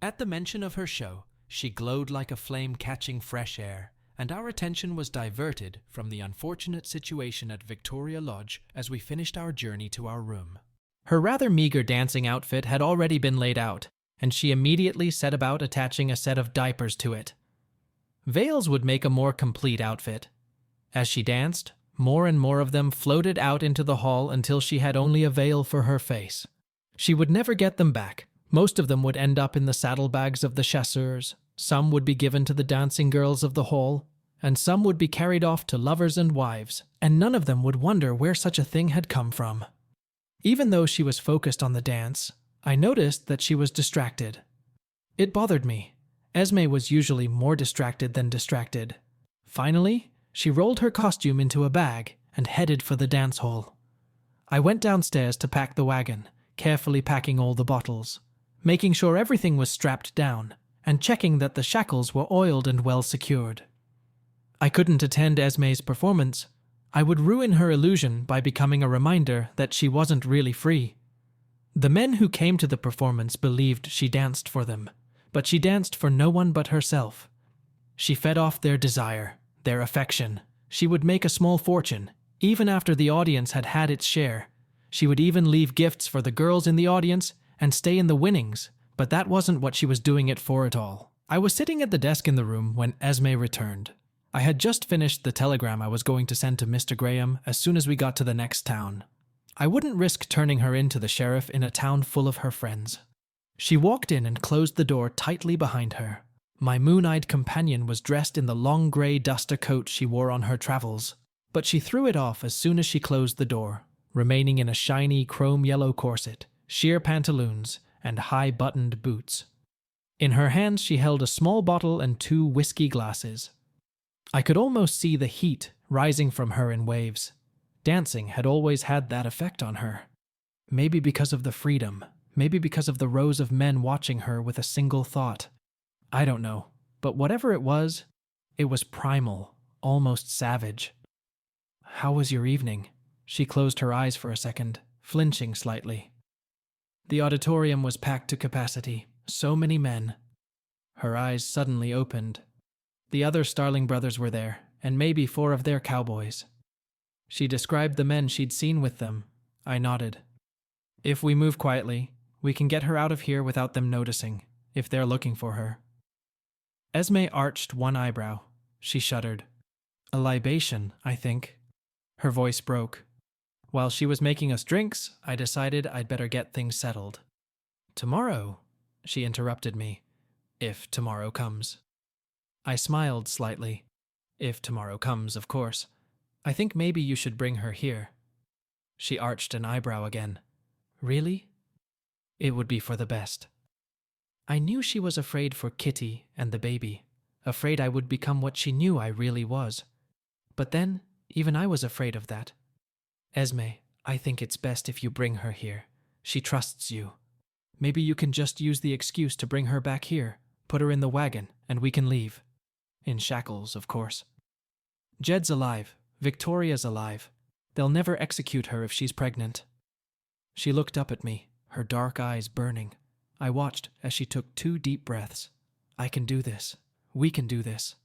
At the mention of her show, she glowed like a flame catching fresh air, and our attention was diverted from the unfortunate situation at Victoria Lodge as we finished our journey to our room. Her rather meager dancing outfit had already been laid out, and she immediately set about attaching a set of diapers to it. Veils would make a more complete outfit. As she danced, more and more of them floated out into the hall until she had only a veil for her face. She would never get them back. Most of them would end up in the saddlebags of the chasseurs, some would be given to the dancing girls of the hall, and some would be carried off to lovers and wives, and none of them would wonder where such a thing had come from. Even though she was focused on the dance, I noticed that she was distracted. It bothered me. Esme was usually more distracted than distracted. Finally, she rolled her costume into a bag and headed for the dance hall. I went downstairs to pack the wagon, carefully packing all the bottles, making sure everything was strapped down, and checking that the shackles were oiled and well secured. I couldn't attend Esme's performance. I would ruin her illusion by becoming a reminder that she wasn't really free. The men who came to the performance believed she danced for them, but she danced for no one but herself. She fed off their desire, their affection. She would make a small fortune, even after the audience had had its share. She would even leave gifts for the girls in the audience and stay in the winnings, but that wasn't what she was doing it for at all. I was sitting at the desk in the room when Esme returned. I had just finished the telegram I was going to send to Mr. Graham as soon as we got to the next town. I wouldn't risk turning her in to the sheriff in a town full of her friends. She walked in and closed the door tightly behind her. My moon-eyed companion was dressed in the long grey duster coat she wore on her travels, but she threw it off as soon as she closed the door, remaining in a shiny chrome-yellow corset, sheer pantaloons, and high-buttoned boots. In her hands she held a small bottle and 2 whiskey glasses. I could almost see the heat rising from her in waves. Dancing had always had that effect on her. Maybe because of the freedom, maybe because of the rows of men watching her with a single thought. I don't know, but whatever it was primal, almost savage. How was your evening? She closed her eyes for a second, flinching slightly. The auditorium was packed to capacity, so many men. Her eyes suddenly opened. The other Starling brothers were there, and maybe 4 of their cowboys. She described the men she'd seen with them. I nodded. If we move quietly, we can get her out of here without them noticing, if they're looking for her. Esme arched one eyebrow. She shuddered. A libation, I think. Her voice broke. While she was making us drinks, I decided I'd better get things settled. Tomorrow, she interrupted me. If tomorrow comes. I smiled slightly. If tomorrow comes, of course. I think maybe you should bring her here. She arched an eyebrow again. Really? It would be for the best. I knew she was afraid for Kitty and the baby, afraid I would become what she knew I really was. But then, even I was afraid of that. Esme, I think it's best if you bring her here. She trusts you. Maybe you can just use the excuse to bring her back here, put her in the wagon, and we can leave. In shackles, of course. Jed's alive. Victoria's alive. They'll never execute her if she's pregnant. She looked up at me, her dark eyes burning. I watched as she took 2 deep breaths. I can do this. We can do this.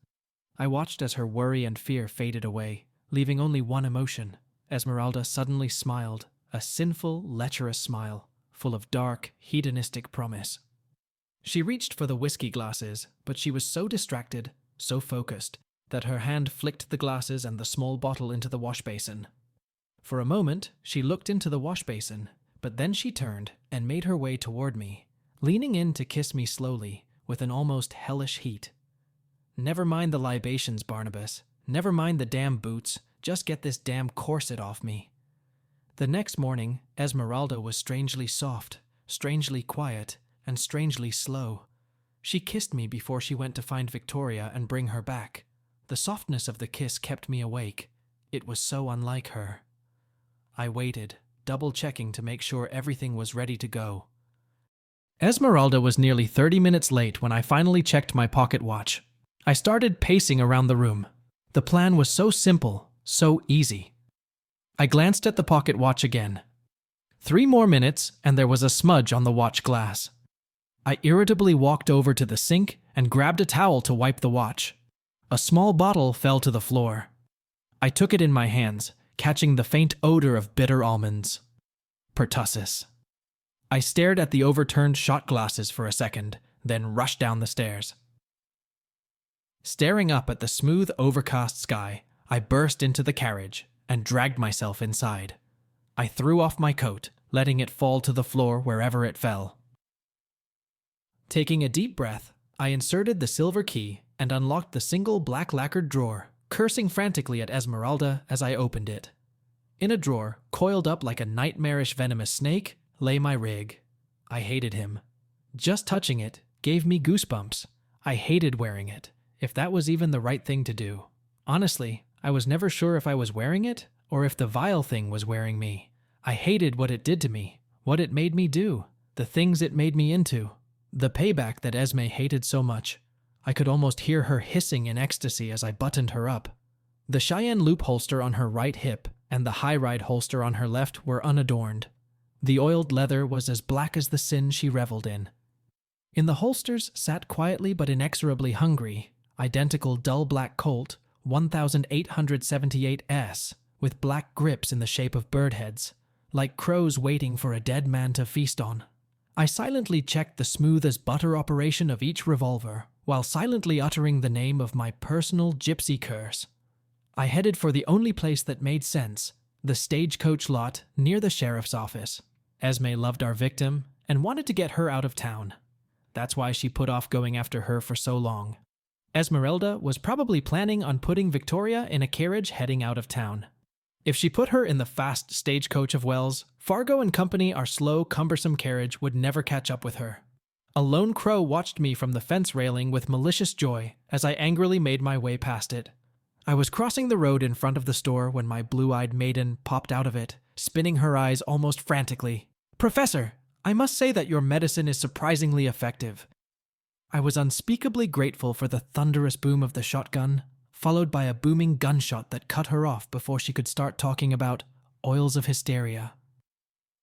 I watched as her worry and fear faded away, leaving only one emotion. Esmeralda suddenly smiled, a sinful, lecherous smile, full of dark, hedonistic promise. She reached for the whiskey glasses, but she was so distracted, so focused, that her hand flicked the glasses and the small bottle into the wash basin. For a moment, she looked into the wash basin, but then she turned and made her way toward me, leaning in to kiss me slowly, with an almost hellish heat. Never mind the libations, Barnabas. Never mind the damn boots. Just get this damn corset off me. The next morning, Esmeralda was strangely soft, strangely quiet, and strangely slow. She kissed me before she went to find Victoria and bring her back. The softness of the kiss kept me awake. It was so unlike her. I waited, double-checking to make sure everything was ready to go. Esmeralda was nearly 30 minutes late when I finally checked my pocket watch. I started pacing around the room. The plan was so simple, so easy. I glanced at the pocket watch again. 3 more minutes and there was a smudge on the watch glass. I irritably walked over to the sink and grabbed a towel to wipe the watch. A small bottle fell to the floor. I took it in my hands, catching the faint odor of bitter almonds. Pertussis. I stared at the overturned shot glasses for a second, then rushed down the stairs. Staring up at the smooth, overcast sky, I burst into the carriage and dragged myself inside. I threw off my coat, letting it fall to the floor wherever it fell. Taking a deep breath, I inserted the silver key and unlocked the single black lacquered drawer, cursing frantically at Esmeralda as I opened it. In a drawer, coiled up like a nightmarish venomous snake, lay my rig. I hated him. Just touching it gave me goosebumps. I hated wearing it, if that was even the right thing to do. Honestly, I was never sure if I was wearing it or if the vile thing was wearing me. I hated what it did to me, what it made me do, the things it made me into. The payback that Esme hated so much. I could almost hear her hissing in ecstasy as I buttoned her up. The Cheyenne loop holster on her right hip and the high-ride holster on her left were unadorned. The oiled leather was as black as the sin she reveled in. In the holsters sat quietly but inexorably hungry, identical dull black Colt 1878S with black grips in the shape of bird heads, like crows waiting for a dead man to feast on. I silently checked the smooth-as-butter operation of each revolver, while silently uttering the name of my personal gypsy curse. I headed for the only place that made sense, the stagecoach lot near the sheriff's office. Esme loved our victim and wanted to get her out of town. That's why she put off going after her for so long. Esmeralda was probably planning on putting Victoria in a carriage heading out of town. If she put her in the fast stagecoach of Wells, Fargo and Company, our slow, cumbersome carriage, would never catch up with her. A lone crow watched me from the fence railing with malicious joy as I angrily made my way past it. I was crossing the road in front of the store when my blue-eyed maiden popped out of it, spinning her eyes almost frantically. "Professor, I must say that your medicine is surprisingly effective." I was unspeakably grateful for the thunderous boom of the shotgun, followed by a booming gunshot that cut her off before she could start talking about oils of hysteria.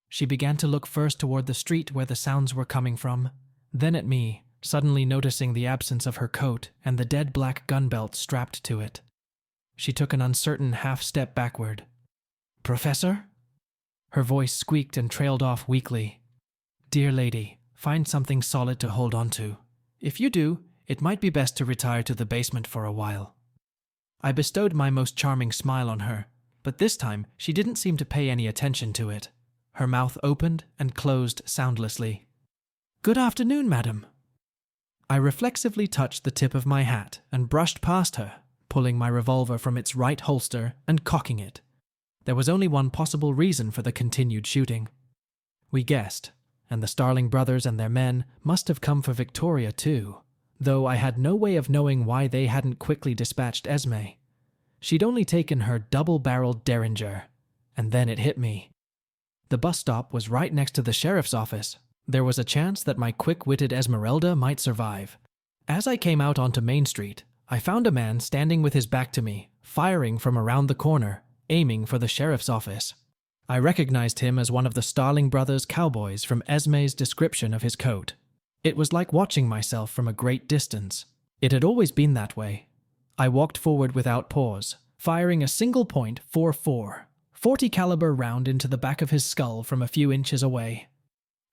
She began to look first toward the street where the sounds were coming from, then at me, suddenly noticing the absence of her coat and the dead black gun belt strapped to it. She took an uncertain half-step backward. "Professor?" Her voice squeaked and trailed off weakly. "Dear lady, find something solid to hold on to. If you do, it might be best to retire to the basement for a while." I bestowed my most charming smile on her, but this time she didn't seem to pay any attention to it. Her mouth opened and closed soundlessly. "Good afternoon, madam." I reflexively touched the tip of my hat and brushed past her, pulling my revolver from its right holster and cocking it. There was only one possible reason for the continued shooting. We guessed, and the Starling brothers and their men must have come for Victoria too, though I had no way of knowing why they hadn't quickly dispatched Esme. She'd only taken her double-barreled Derringer, and then it hit me. The bus stop was right next to the sheriff's office. There was a chance that my quick-witted Esmeralda might survive. As I came out onto Main Street, I found a man standing with his back to me, firing from around the corner, aiming for the sheriff's office. I recognized him as one of the Starling Brothers cowboys from Esme's description of his coat. It was like watching myself from a great distance. It had always been that way. I walked forward without pause, firing a single point .44, 40 caliber round into the back of his skull from a few inches away.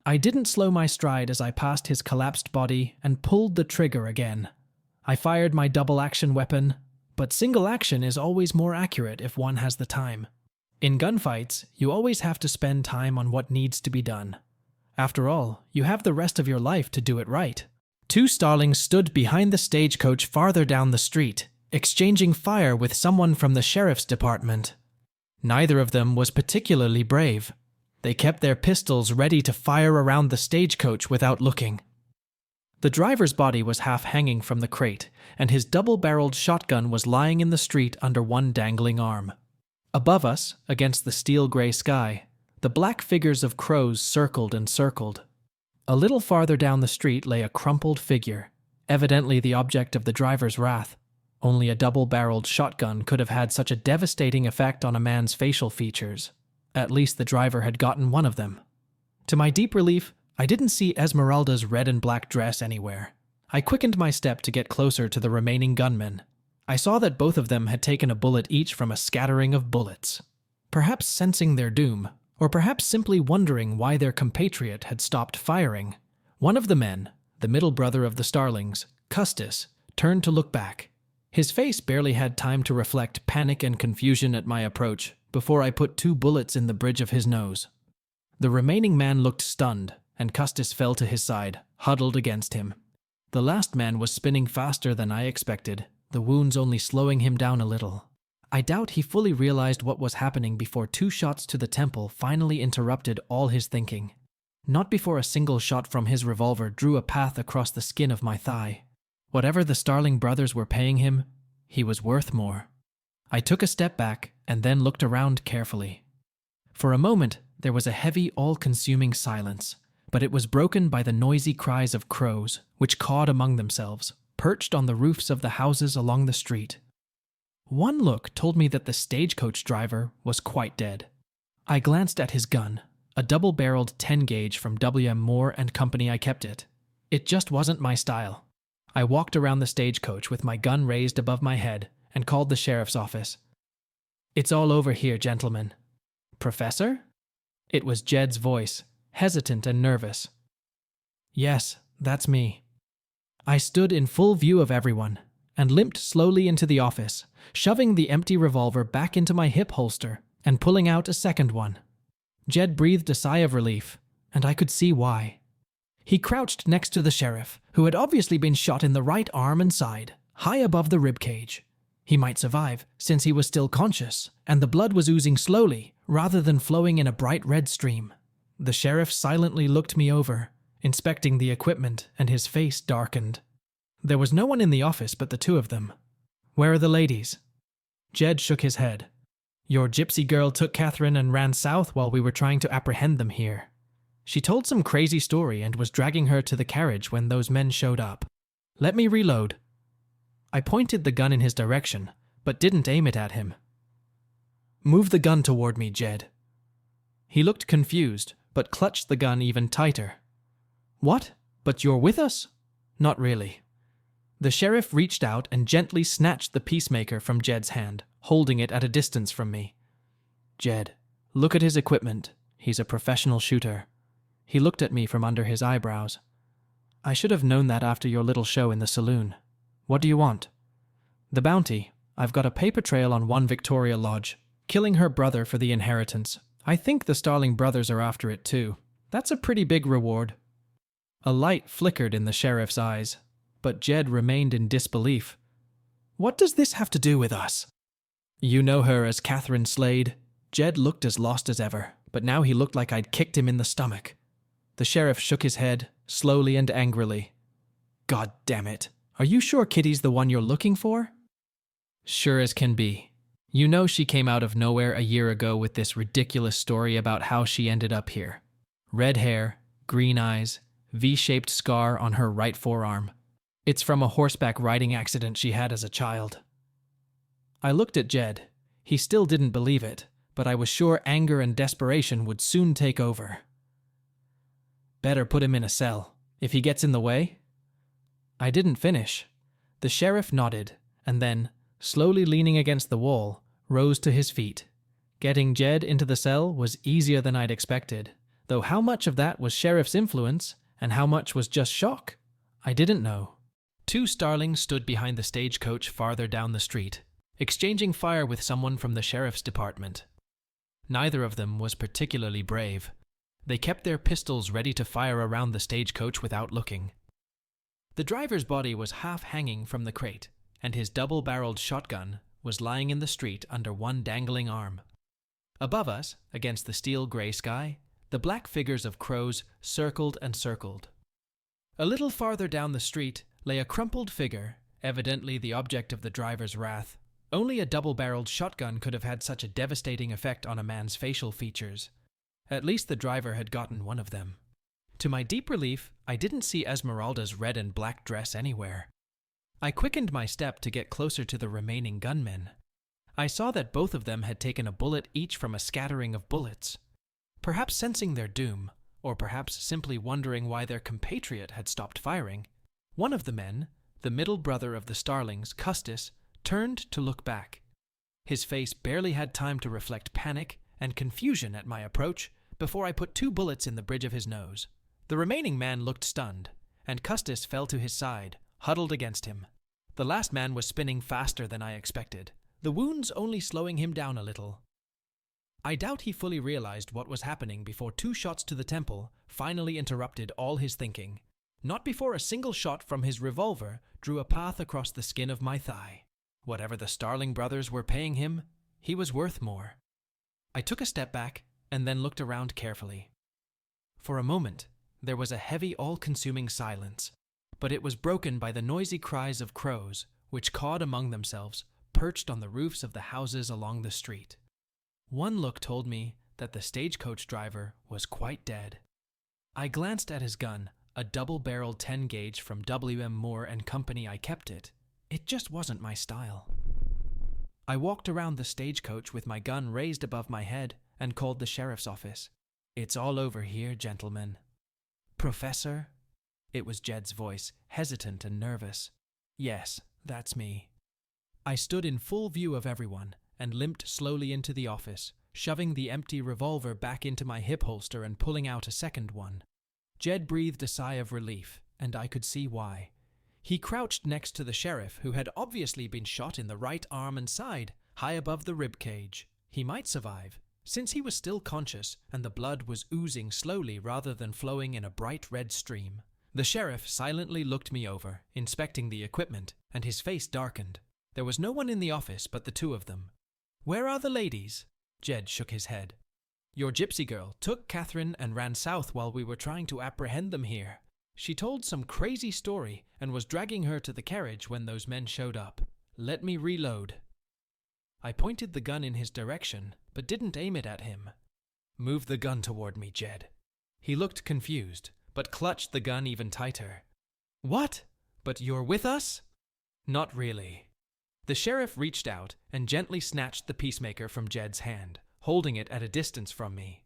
I didn't slow my stride as I passed his collapsed body and pulled the trigger again. I fired my double-action weapon, but single action is always more accurate if one has the time. In gunfights, you always have to spend time on what needs to be done. After all, you have the rest of your life to do it right. 2 Starlings stood behind the stagecoach farther down the street, exchanging fire with someone from the sheriff's department. Neither of them was particularly brave. They kept their pistols ready to fire around the stagecoach without looking. The driver's body was half hanging from the crate, and his double-barreled shotgun was lying in the street under one dangling arm. Above us, against the steel-gray sky, the black figures of crows circled and circled. A little farther down the street lay a crumpled figure, evidently the object of the driver's wrath. Only a double-barreled shotgun could have had such a devastating effect on a man's facial features. At least the driver had gotten one of them. To my deep relief, I didn't see Esmeralda's red and black dress anywhere. I quickened my step to get closer to the remaining gunmen. I saw that both of them had taken a bullet each from a scattering of bullets. Perhaps sensing their doom, or perhaps simply wondering why their compatriot had stopped firing. One of the men, the middle brother of the Starlings, Custis, turned to look back. His face barely had time to reflect panic and confusion at my approach before I put 2 bullets in the bridge of his nose. The remaining man looked stunned, and Custis fell to his side, huddled against him. The last man was spinning faster than I expected, the wounds only slowing him down a little. I doubt he fully realized what was happening before 2 shots to the temple finally interrupted all his thinking. Not before a single shot from his revolver drew a path across the skin of my thigh. Whatever the Starling brothers were paying him, he was worth more. I took a step back and then looked around carefully. For a moment, there was a heavy, all-consuming silence, but it was broken by the noisy cries of crows, which cawed among themselves, perched on the roofs of the houses along the street. One look told me that the stagecoach driver was quite dead. I glanced at his gun, a double-barreled 10-gauge from W.M. Moore and Company. I kept it. It just wasn't my style. I walked around the stagecoach with my gun raised above my head and called the sheriff's office. "It's all over here, gentlemen." "Professor?" It was Jed's voice, hesitant and nervous. "Yes, that's me." I stood in full view of everyone and limped slowly into the office, shoving the empty revolver back into my hip holster and pulling out a second one. Jed breathed a sigh of relief, and I could see why. He crouched next to the sheriff, who had obviously been shot in the right arm and side, high above the ribcage. He might survive, since he was still conscious, and the blood was oozing slowly, rather than flowing in a bright red stream. The sheriff silently looked me over, inspecting the equipment, and his face darkened. There was no one in the office but the 2 of them. "Where are the ladies?" Jed shook his head. "Your gypsy girl took Catherine and ran south while we were trying to apprehend them here. She told some crazy story and was dragging her to the carriage when those men showed up. Let me reload." I pointed the gun in his direction, but didn't aim it at him. "Move the gun toward me, Jed." He looked confused, but clutched the gun even tighter. "What? But you're with us?" "Not really." The sheriff reached out and gently snatched the peacemaker from Jed's hand, holding it at a distance from me. "Jed, look at his equipment. He's a professional shooter." He looked at me from under his eyebrows. "I should have known that after your little show in the saloon. What do you want?" "The bounty. I've got a paper trail on one Victoria Lodge, killing her brother for the inheritance. I think the Starling brothers are after it too. That's a pretty big reward." A light flickered in the sheriff's eyes, but Jed remained in disbelief. "What does this have to do with us?" "You know her as Catherine Slade." Jed looked as lost as ever, but now he looked like I'd kicked him in the stomach. The sheriff shook his head, slowly and angrily. "God damn it. Are you sure Kitty's the one you're looking for?" "Sure as can be. You know she came out of nowhere a year ago with this ridiculous story about how she ended up here. Red hair, green eyes, V-shaped scar on her right forearm. It's from a horseback riding accident she had as a child." I looked at Jed. He still didn't believe it, but I was sure anger and desperation would soon take over. Better put him in a cell, if he gets in the way. I didn't finish. The sheriff nodded, and then, slowly leaning against the wall, rose to his feet. Getting Jed into the cell was easier than I'd expected, though how much of that was sheriff's influence and how much was just shock, I didn't know. 2 starlings stood behind the stagecoach farther down the street, exchanging fire with someone from the sheriff's department. Neither of them was particularly brave. They kept their pistols ready to fire around the stagecoach without looking. The driver's body was half hanging from the crate, and his double-barreled shotgun was lying in the street under one dangling arm. Above us, against the steel-gray sky, the black figures of crows circled and circled. A little farther down the street lay a crumpled figure, evidently the object of the driver's wrath. Only a double-barreled shotgun could have had such a devastating effect on a man's facial features. At least the driver had gotten one of them. To my deep relief, I didn't see Esmeralda's red and black dress anywhere. I quickened my step to get closer to the remaining gunmen. I saw that both of them had taken a bullet each from a scattering of bullets. Perhaps sensing their doom, or perhaps simply wondering why their compatriot had stopped firing, one of the men, the middle brother of the starlings, Custis, turned to look back. His face barely had time to reflect panic and confusion at my approach before I put 2 bullets in the bridge of his nose. The remaining man looked stunned, and Custis fell to his side, huddled against him. The last man was spinning faster than I expected, the wounds only slowing him down a little. I doubt he fully realized what was happening before 2 shots to the temple finally interrupted all his thinking. Not before a single shot from his revolver drew a path across the skin of my thigh. Whatever the Starling brothers were paying him, he was worth more. I took a step back and then looked around carefully. For a moment, there was a heavy, all-consuming silence, but it was broken by the noisy cries of crows, which cawed among themselves, perched on the roofs of the houses along the street. One look told me that the stagecoach driver was quite dead. I glanced at his gun, a double-barreled 10-gauge from W.M. Moore and Company. I kept it. It just wasn't my style. I walked around the stagecoach with my gun raised above my head and called the sheriff's office. "It's all over here, gentlemen." "Professor?" It was Jed's voice, hesitant and nervous. "Yes, that's me." I stood in full view of everyone and limped slowly into the office, shoving the empty revolver back into my hip holster and pulling out a second one. Jed breathed a sigh of relief, and I could see why. He crouched next to the sheriff, who had obviously been shot in the right arm and side, high above the rib cage. He might survive, since he was still conscious and the blood was oozing slowly rather than flowing in a bright red stream. The sheriff silently looked me over, inspecting the equipment, and his face darkened. There was no one in the office but the 2 of them. "Where are the ladies?" Jed shook his head. "Your gypsy girl took Catherine and ran south while we were trying to apprehend them here. She told some crazy story and was dragging her to the carriage when those men showed up. Let me reload." I pointed the gun in his direction, but didn't aim it at him. "Move the gun toward me, Jed." He looked confused, but clutched the gun even tighter. "What? But you're with us?" "Not really." The sheriff reached out and gently snatched the peacemaker from Jed's hand, holding it at a distance from me.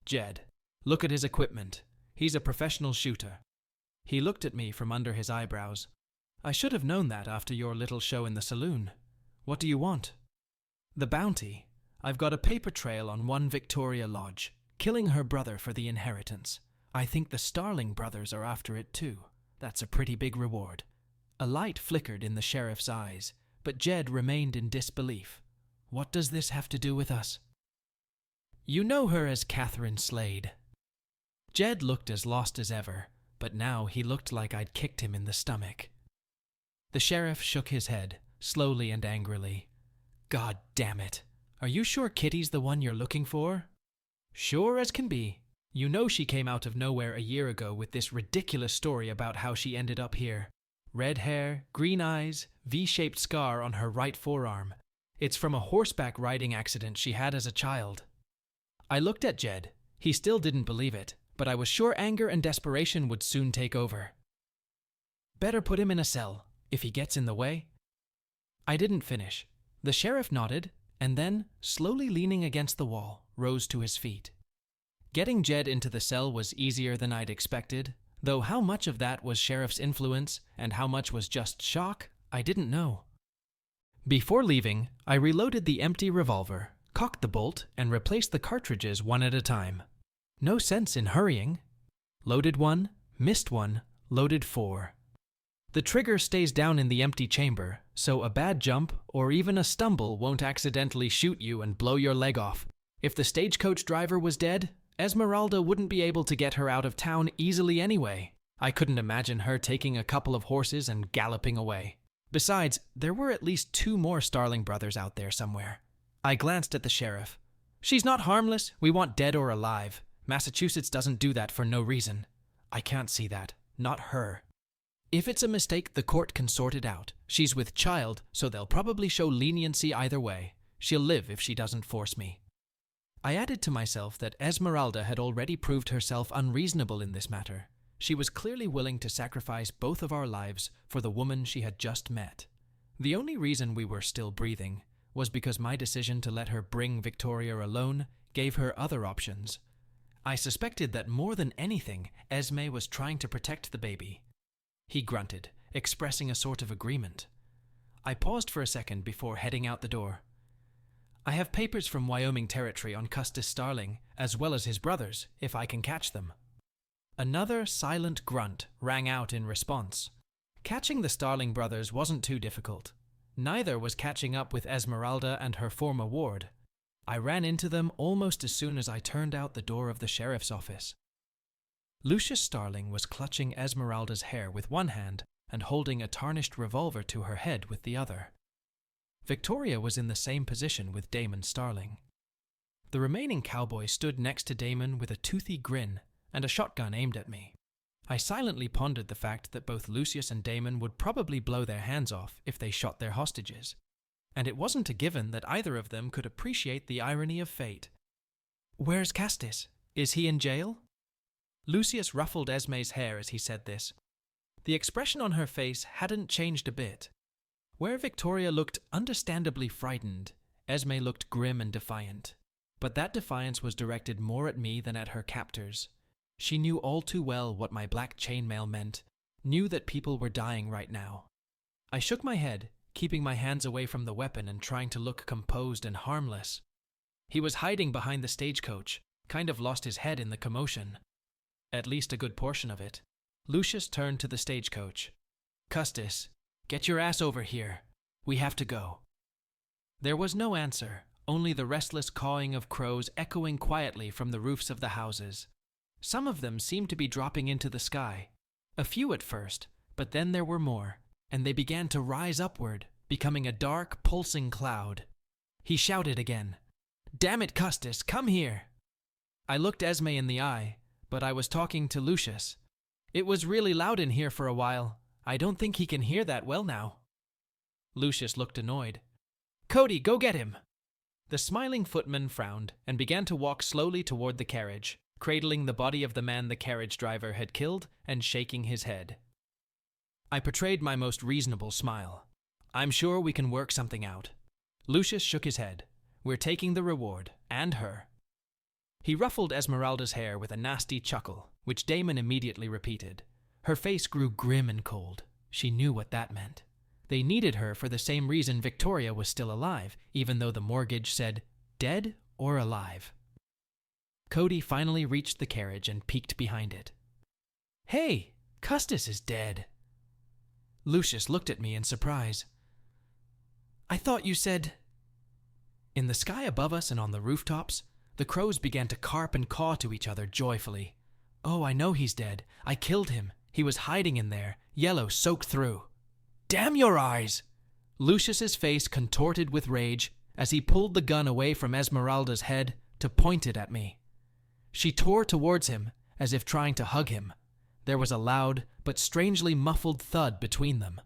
"Jed, look at his equipment. He's a professional shooter." He looked at me from under his eyebrows. "I should have known that after your little show in the saloon. What do you want?" "The bounty. I've got a paper trail on one Victoria Lodge, killing her brother for the inheritance. I think the Starling brothers are after it too. That's a pretty big reward." A light flickered in the sheriff's eyes, but Jed remained in disbelief. "What does this have to do with us?" "You know her as Catherine Slade." Jed looked as lost as ever, but now he looked like I'd kicked him in the stomach. The sheriff shook his head, slowly and angrily. "God damn it. Are you sure Kitty's the one you're looking for?" "Sure as can be. You know she came out of nowhere a year ago with this ridiculous story about how she ended up here. Red hair, green eyes, V-shaped scar on her right forearm. It's from a horseback riding accident she had as a child." I looked at Jed. He still didn't believe it, but I was sure anger and desperation would soon take over. "Better put him in a cell, if he gets in the way." I didn't finish. The sheriff nodded, and then, slowly leaning against the wall, rose to his feet. Getting Jed into the cell was easier than I'd expected, though how much of that was Sheriff's influence and how much was just shock, I didn't know. Before leaving, I reloaded the empty revolver, cocked the bolt, and replaced the cartridges one at a time. No sense in hurrying. Loaded one, missed one, loaded 4. The trigger stays down in the empty chamber, so a bad jump or even a stumble won't accidentally shoot you and blow your leg off. If the stagecoach driver was dead, Esmeralda wouldn't be able to get her out of town easily anyway. I couldn't imagine her taking a couple of horses and galloping away. Besides, there were at least 2 more Starling brothers out there somewhere. I glanced at the sheriff. She's not harmless, we want dead or alive. Massachusetts doesn't do that for no reason. I can't see that. Not her. If it's a mistake, the court can sort it out. She's with child, so they'll probably show leniency either way. She'll live if she doesn't force me. I added to myself that Esmeralda had already proved herself unreasonable in this matter. She was clearly willing to sacrifice both of our lives for the woman she had just met. The only reason we were still breathing was because my decision to let her bring Victoria alone gave her other options. I suspected that more than anything, Esme was trying to protect the baby. He grunted, expressing a sort of agreement. I paused for a second before heading out the door. I have papers from Wyoming Territory on Custis Starling, as well as his brothers, if I can catch them. Another silent grunt rang out in response. Catching the Starling brothers wasn't too difficult. Neither was catching up with Esmeralda and her former ward. I ran into them almost as soon as I turned out the door of the sheriff's office. Lucius Starling was clutching Esmeralda's hair with one hand and holding a tarnished revolver to her head with the other. Victoria was in the same position with Damon Starling. The remaining cowboy stood next to Damon with a toothy grin and a shotgun aimed at me. I silently pondered the fact that both Lucius and Damon would probably blow their hands off if they shot their hostages, and it wasn't a given that either of them could appreciate the irony of fate. "Where's Custis? Is he in jail?" Lucius ruffled Esme's hair as he said this. The expression on her face hadn't changed a bit. Where Victoria looked understandably frightened, Esme looked grim and defiant. But that defiance was directed more at me than at her captors. She knew all too well what my black chainmail meant, knew that people were dying right now. I shook my head, keeping my hands away from the weapon and trying to look composed and harmless. He was hiding behind the stagecoach, kind of lost his head in the commotion. At least a good portion of it. Lucius turned to the stagecoach. "Custis, get your ass over here. We have to go." There was no answer, only the restless cawing of crows echoing quietly from the roofs of the houses. Some of them seemed to be dropping into the sky. A few at first, but then there were more, and they began to rise upward, becoming a dark, pulsing cloud. He shouted again, "Damn it, Custis, come here!" I looked Esme in the eye, but I was talking to Lucius. "It was really loud in here for a while. I don't think he can hear that well now." Lucius looked annoyed. "Cody, go get him!" The smiling footman frowned and began to walk slowly toward the carriage, cradling the body of the man the carriage driver had killed and shaking his head. I portrayed my most reasonable smile. "I'm sure we can work something out." Lucius shook his head. "We're taking the reward, and her." He ruffled Esmeralda's hair with a nasty chuckle, which Damon immediately repeated. Her face grew grim and cold. She knew what that meant. They needed her for the same reason Victoria was still alive, even though the mortgage said, dead or alive. Cody finally reached the carriage and peeked behind it. "Hey, Custis is dead." Lucius looked at me in surprise. "I thought you said—" In the sky above us and on the rooftops, the crows began to carp and caw to each other joyfully. "Oh, I know he's dead. I killed him. He was hiding in there, yellow soaked through." "Damn your eyes!" Lucius's face contorted with rage as he pulled the gun away from Esmeralda's head to point it at me. She tore towards him, as if trying to hug him. There was a loud, but strangely muffled thud between them,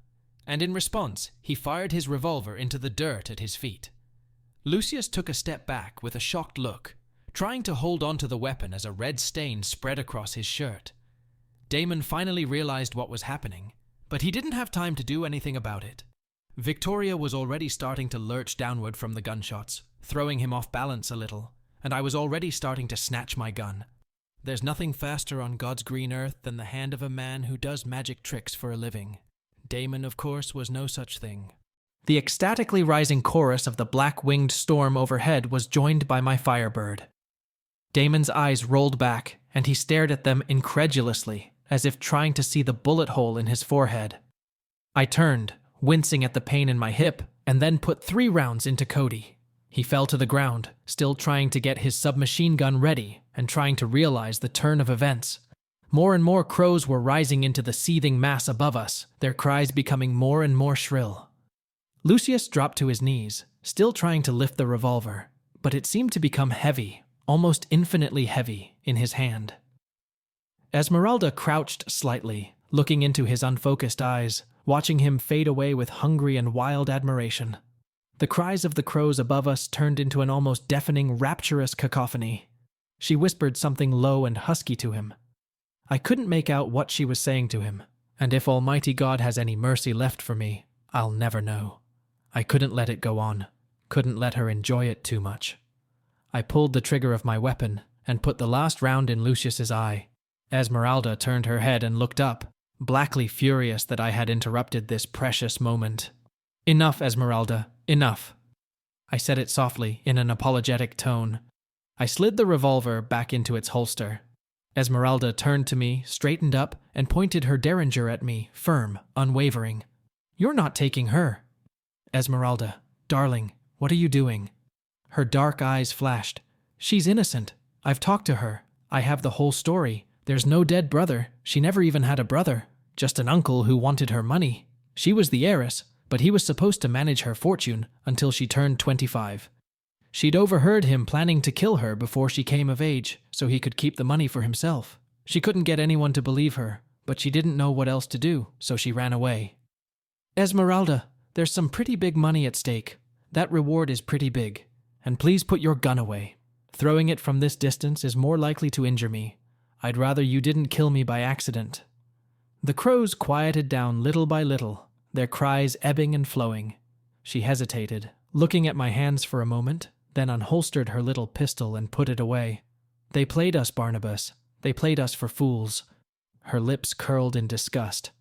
and in response, he fired his revolver into the dirt at his feet. Lucius took a step back with a shocked look, trying to hold onto the weapon as a red stain spread across his shirt. Damon finally realized what was happening, but he didn't have time to do anything about it. Victoria was already starting to lurch downward from the gunshots, throwing him off balance a little, and I was already starting to snatch my gun. There's nothing faster on God's green earth than the hand of a man who does magic tricks for a living. Damon, of course, was no such thing. The ecstatically rising chorus of the black-winged storm overhead was joined by my Firebird. Damon's eyes rolled back, and he stared at them incredulously, as if trying to see the bullet hole in his forehead. I turned, wincing at the pain in my hip, and then put 3 rounds into Cody. He fell to the ground, still trying to get his submachine gun ready and trying to realize the turn of events. More and more crows were rising into the seething mass above us, their cries becoming more and more shrill. Lucius dropped to his knees, still trying to lift the revolver, but it seemed to become heavy, almost infinitely heavy, in his hand. Esmeralda crouched slightly, looking into his unfocused eyes, watching him fade away with hungry and wild admiration. The cries of the crows above us turned into an almost deafening, rapturous cacophony. She whispered something low and husky to him. I couldn't make out what she was saying to him, and if Almighty God has any mercy left for me, I'll never know. I couldn't let it go on, couldn't let her enjoy it too much. I pulled the trigger of my weapon and put the last round in Lucius's eye. Esmeralda turned her head and looked up, blackly furious that I had interrupted this precious moment. Enough, Esmeralda, enough. I said it softly, in an apologetic tone. I slid the revolver back into its holster. Esmeralda turned to me, straightened up, and pointed her derringer at me, firm, unwavering. You're not taking her. Esmeralda, darling, what are you doing? Her dark eyes flashed. She's innocent. I've talked to her. I have the whole story. There's no dead brother. She never even had a brother. Just an uncle who wanted her money. She was the heiress, but he was supposed to manage her fortune until she turned 25. She'd overheard him planning to kill her before she came of age, so he could keep the money for himself. She couldn't get anyone to believe her, but she didn't know what else to do, so she ran away. Esmeralda, there's some pretty big money at stake. That reward is pretty big. And please put your gun away. Throwing it from this distance is more likely to injure me. I'd rather you didn't kill me by accident. The crows quieted down little by little, their cries ebbing and flowing. She hesitated, looking at my hands for a moment, then unholstered her little pistol and put it away. They played us, Barnabas. They played us for fools. Her lips curled in disgust.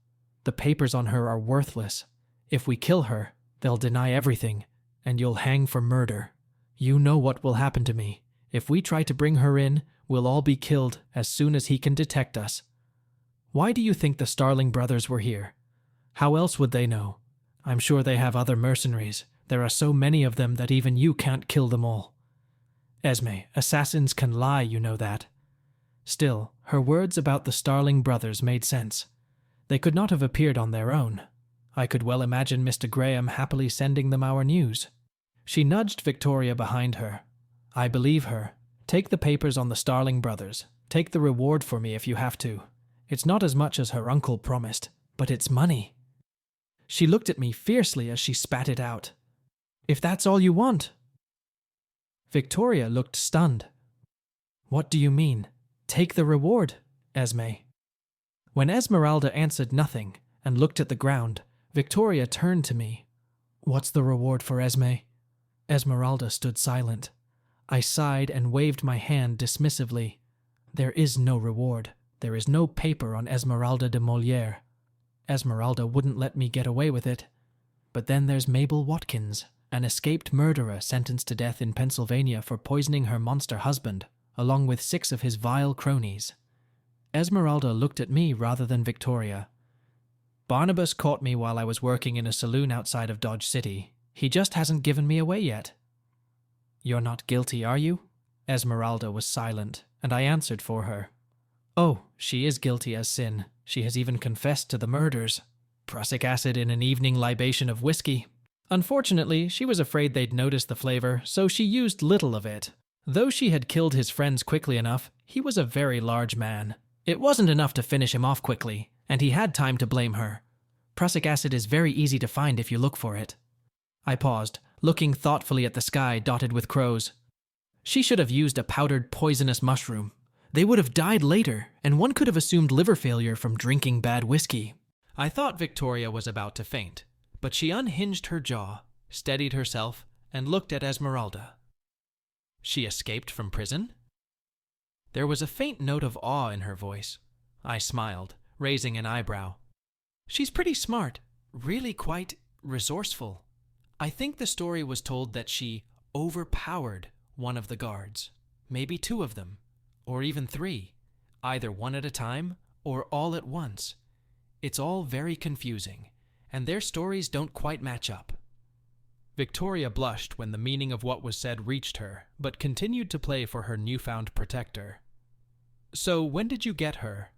The papers on her are worthless. If we kill her, they'll deny everything, and you'll hang for murder. You know what will happen to me. If we try to bring her in, we'll all be killed as soon as he can detect us. Why do you think the Starling brothers were here? How else would they know? I'm sure they have other mercenaries. There are so many of them that even you can't kill them all. Esme, assassins can lie, you know that. Still, her words about the Starling brothers made sense. They could not have appeared on their own. I could well imagine Mr. Graham happily sending them our news. She nudged Victoria behind her. I believe her. Take the papers on the Starling brothers. Take the reward for me if you have to. It's not as much as her uncle promised, but it's money. She looked at me fiercely as she spat it out. If that's all you want. Victoria looked stunned. What do you mean? Take the reward, Esme. When Esmeralda answered nothing and looked at the ground, Victoria turned to me. What's the reward for Esme? Esmeralda stood silent. I sighed and waved my hand dismissively. There is no reward. There is no paper on Esmeralda de Molière. Esmeralda wouldn't let me get away with it. But then there's Mabel Watkins, an escaped murderer sentenced to death in Pennsylvania for poisoning her monster husband, along with 6 of his vile cronies. Esmeralda looked at me rather than Victoria. Barnabas caught me while I was working in a saloon outside of Dodge City. He just hasn't given me away yet. You're not guilty, are you? Esmeralda was silent, and I answered for her. Oh, she is guilty as sin. She has even confessed to the murders. Prussic acid in an evening libation of whiskey. Unfortunately, she was afraid they'd notice the flavor, so she used little of it. Though she had killed his friends quickly enough, he was a very large man. It wasn't enough to finish him off quickly, and he had time to blame her. Prussic acid is very easy to find if you look for it. I paused, looking thoughtfully at the sky dotted with crows. She should have used a powdered poisonous mushroom. They would have died later, and one could have assumed liver failure from drinking bad whiskey. I thought Victoria was about to faint, but she unhinged her jaw, steadied herself, and looked at Esmeralda. She escaped from prison? There was a faint note of awe in her voice. I smiled, raising an eyebrow. She's pretty smart, really quite resourceful. I think the story was told that she overpowered one of the guards, maybe two of them, or even three, either one at a time or all at once. It's all very confusing, and their stories don't quite match up. Victoria blushed when the meaning of what was said reached her, but continued to play for her newfound protector. So when did you get her?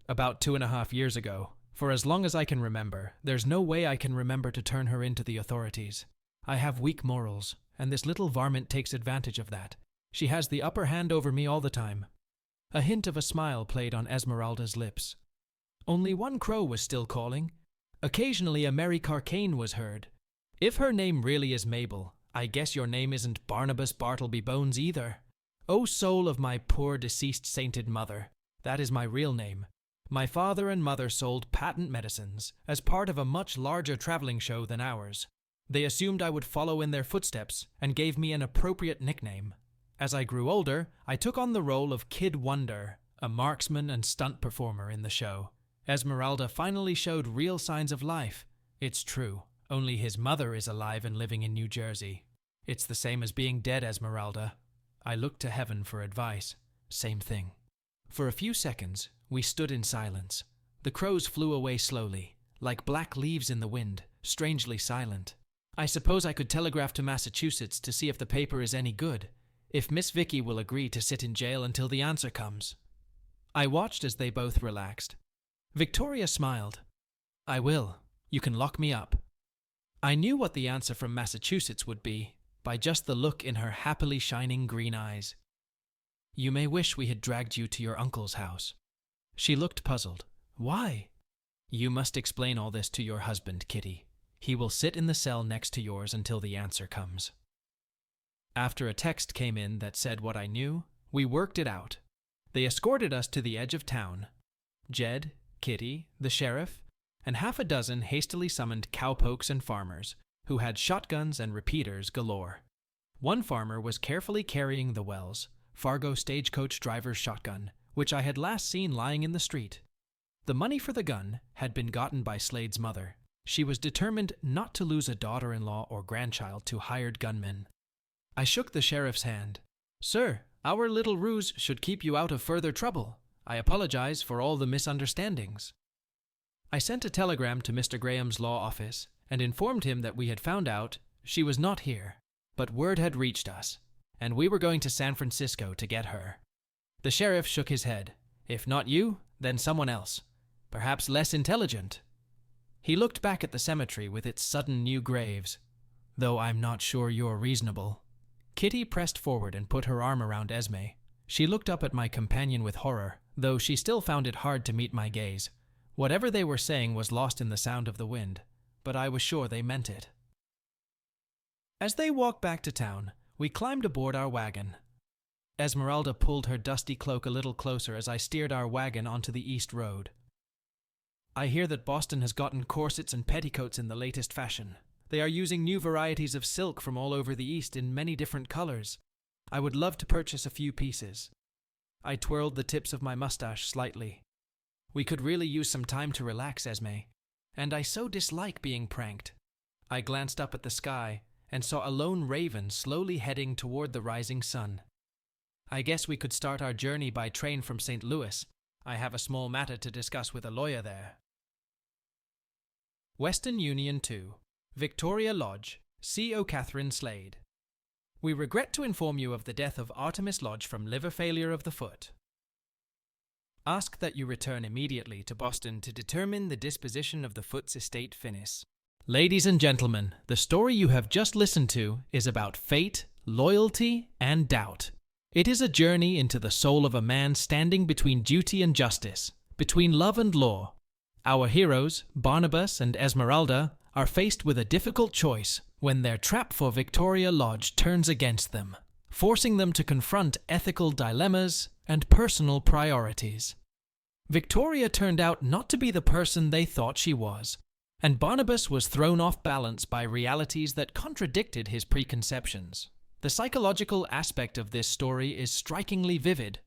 About 2.5 years ago. For as long as I can remember, there's no way I can remember to turn her into the authorities. I have weak morals, and this little varmint takes advantage of that. She has the upper hand over me all the time. A hint of a smile played on Esmeralda's lips. Only one crow was still calling. Occasionally a merry carcane was heard. If her name really is Mabel, I guess your name isn't Barnabas Bartleby Bones either. O soul of my poor deceased sainted mother, that is my real name. My father and mother sold patent medicines as part of a much larger traveling show than ours. They assumed I would follow in their footsteps and gave me an appropriate nickname. As I grew older, I took on the role of Kid Wonder, a marksman and stunt performer in the show. Esmeralda finally showed real signs of life. It's true, only his mother is alive and living in New Jersey. It's the same as being dead, Esmeralda. I looked to heaven for advice. Same thing. For a few seconds, we stood in silence. The crows flew away slowly, like black leaves in the wind, strangely silent. I suppose I could telegraph to Massachusetts to see if the paper is any good, if Miss Vicky will agree to sit in jail until the answer comes. I watched as they both relaxed. Victoria smiled. I will. You can lock me up. I knew what the answer from Massachusetts would be, by just the look in her happily shining green eyes. You may wish we had dragged you to your uncle's house. She looked puzzled. Why? You must explain all this to your husband, Kitty. He will sit in the cell next to yours until the answer comes. After a text came in that said what I knew, we worked it out. They escorted us to the edge of town. Jed, Kitty, the sheriff, and 6 hastily summoned cowpokes and farmers, who had shotguns and repeaters galore. One farmer was carefully carrying the Wells, Fargo stagecoach driver's shotgun, which I had last seen lying in the street. The money for the gun had been gotten by Slade's mother. She was determined not to lose a daughter-in-law or grandchild to hired gunmen. I shook the sheriff's hand. Sir, our little ruse should keep you out of further trouble. I apologize for all the misunderstandings. I sent a telegram to Mr. Graham's law office and informed him that we had found out she was not here, but word had reached us, and we were going to San Francisco to get her. The sheriff shook his head. If not you, then someone else. Perhaps less intelligent. He looked back at the cemetery with its sudden new graves. Though I'm not sure you're reasonable. Kitty pressed forward and put her arm around Esme. She looked up at my companion with horror, though she still found it hard to meet my gaze. Whatever they were saying was lost in the sound of the wind, but I was sure they meant it. As they walked back to town, we climbed aboard our wagon. Esmeralda pulled her dusty cloak a little closer as I steered our wagon onto the east road. I hear that Boston has gotten corsets and petticoats in the latest fashion. They are using new varieties of silk from all over the east in many different colors. I would love to purchase a few pieces. I twirled the tips of my mustache slightly. We could really use some time to relax, Esme. And I so dislike being pranked. I glanced up at the sky and saw a lone raven slowly heading toward the rising sun. I guess we could start our journey by train from St. Louis. I have a small matter to discuss with a lawyer there. Western Union 2, Victoria Lodge, C.O. Catherine Slade. We regret to inform you of the death of Artemis Lodge from liver failure of the foot. Ask that you return immediately to Boston to determine the disposition of the foot's estate finis. Ladies and gentlemen, the story you have just listened to is about fate, loyalty, and doubt. It is a journey into the soul of a man standing between duty and justice, between love and law. Our heroes, Barnabas and Esmeralda, are faced with a difficult choice when their trap for Victoria Lodge turns against them, forcing them to confront ethical dilemmas and personal priorities. Victoria turned out not to be the person they thought she was, and Barnabas was thrown off balance by realities that contradicted his preconceptions. The psychological aspect of this story is strikingly vivid.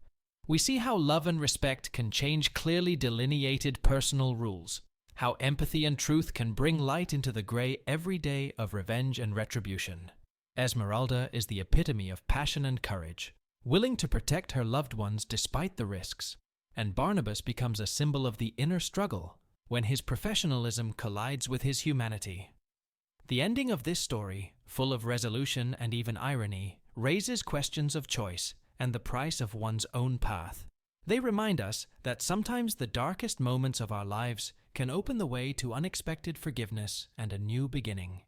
We see how love and respect can change clearly delineated personal rules, how empathy and truth can bring light into the gray every day of revenge and retribution. Esmeralda is the epitome of passion and courage, willing to protect her loved ones despite the risks, and Barnabas becomes a symbol of the inner struggle when his professionalism collides with his humanity. The ending of this story, full of resolution and even irony, raises questions of choice and the price of one's own path. They remind us that sometimes the darkest moments of our lives can open the way to unexpected forgiveness and a new beginning.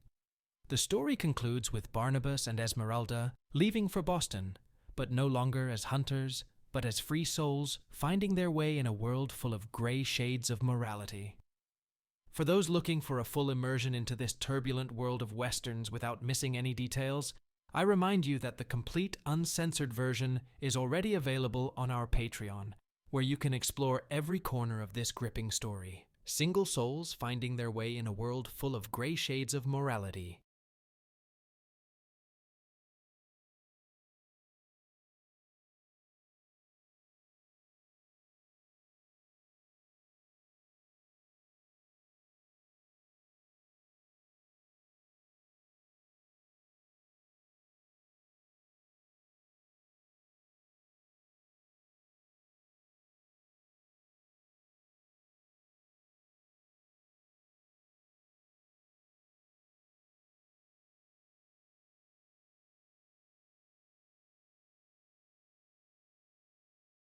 The story concludes with Barnabas and Esmeralda leaving for Boston, but no longer as hunters, but as free souls finding their way in a world full of gray shades of morality. For those looking for a full immersion into this turbulent world of westerns without missing any details, I remind you that the complete uncensored version is already available on our Patreon, where you can explore every corner of this gripping story. Single souls finding their way in a world full of gray shades of morality.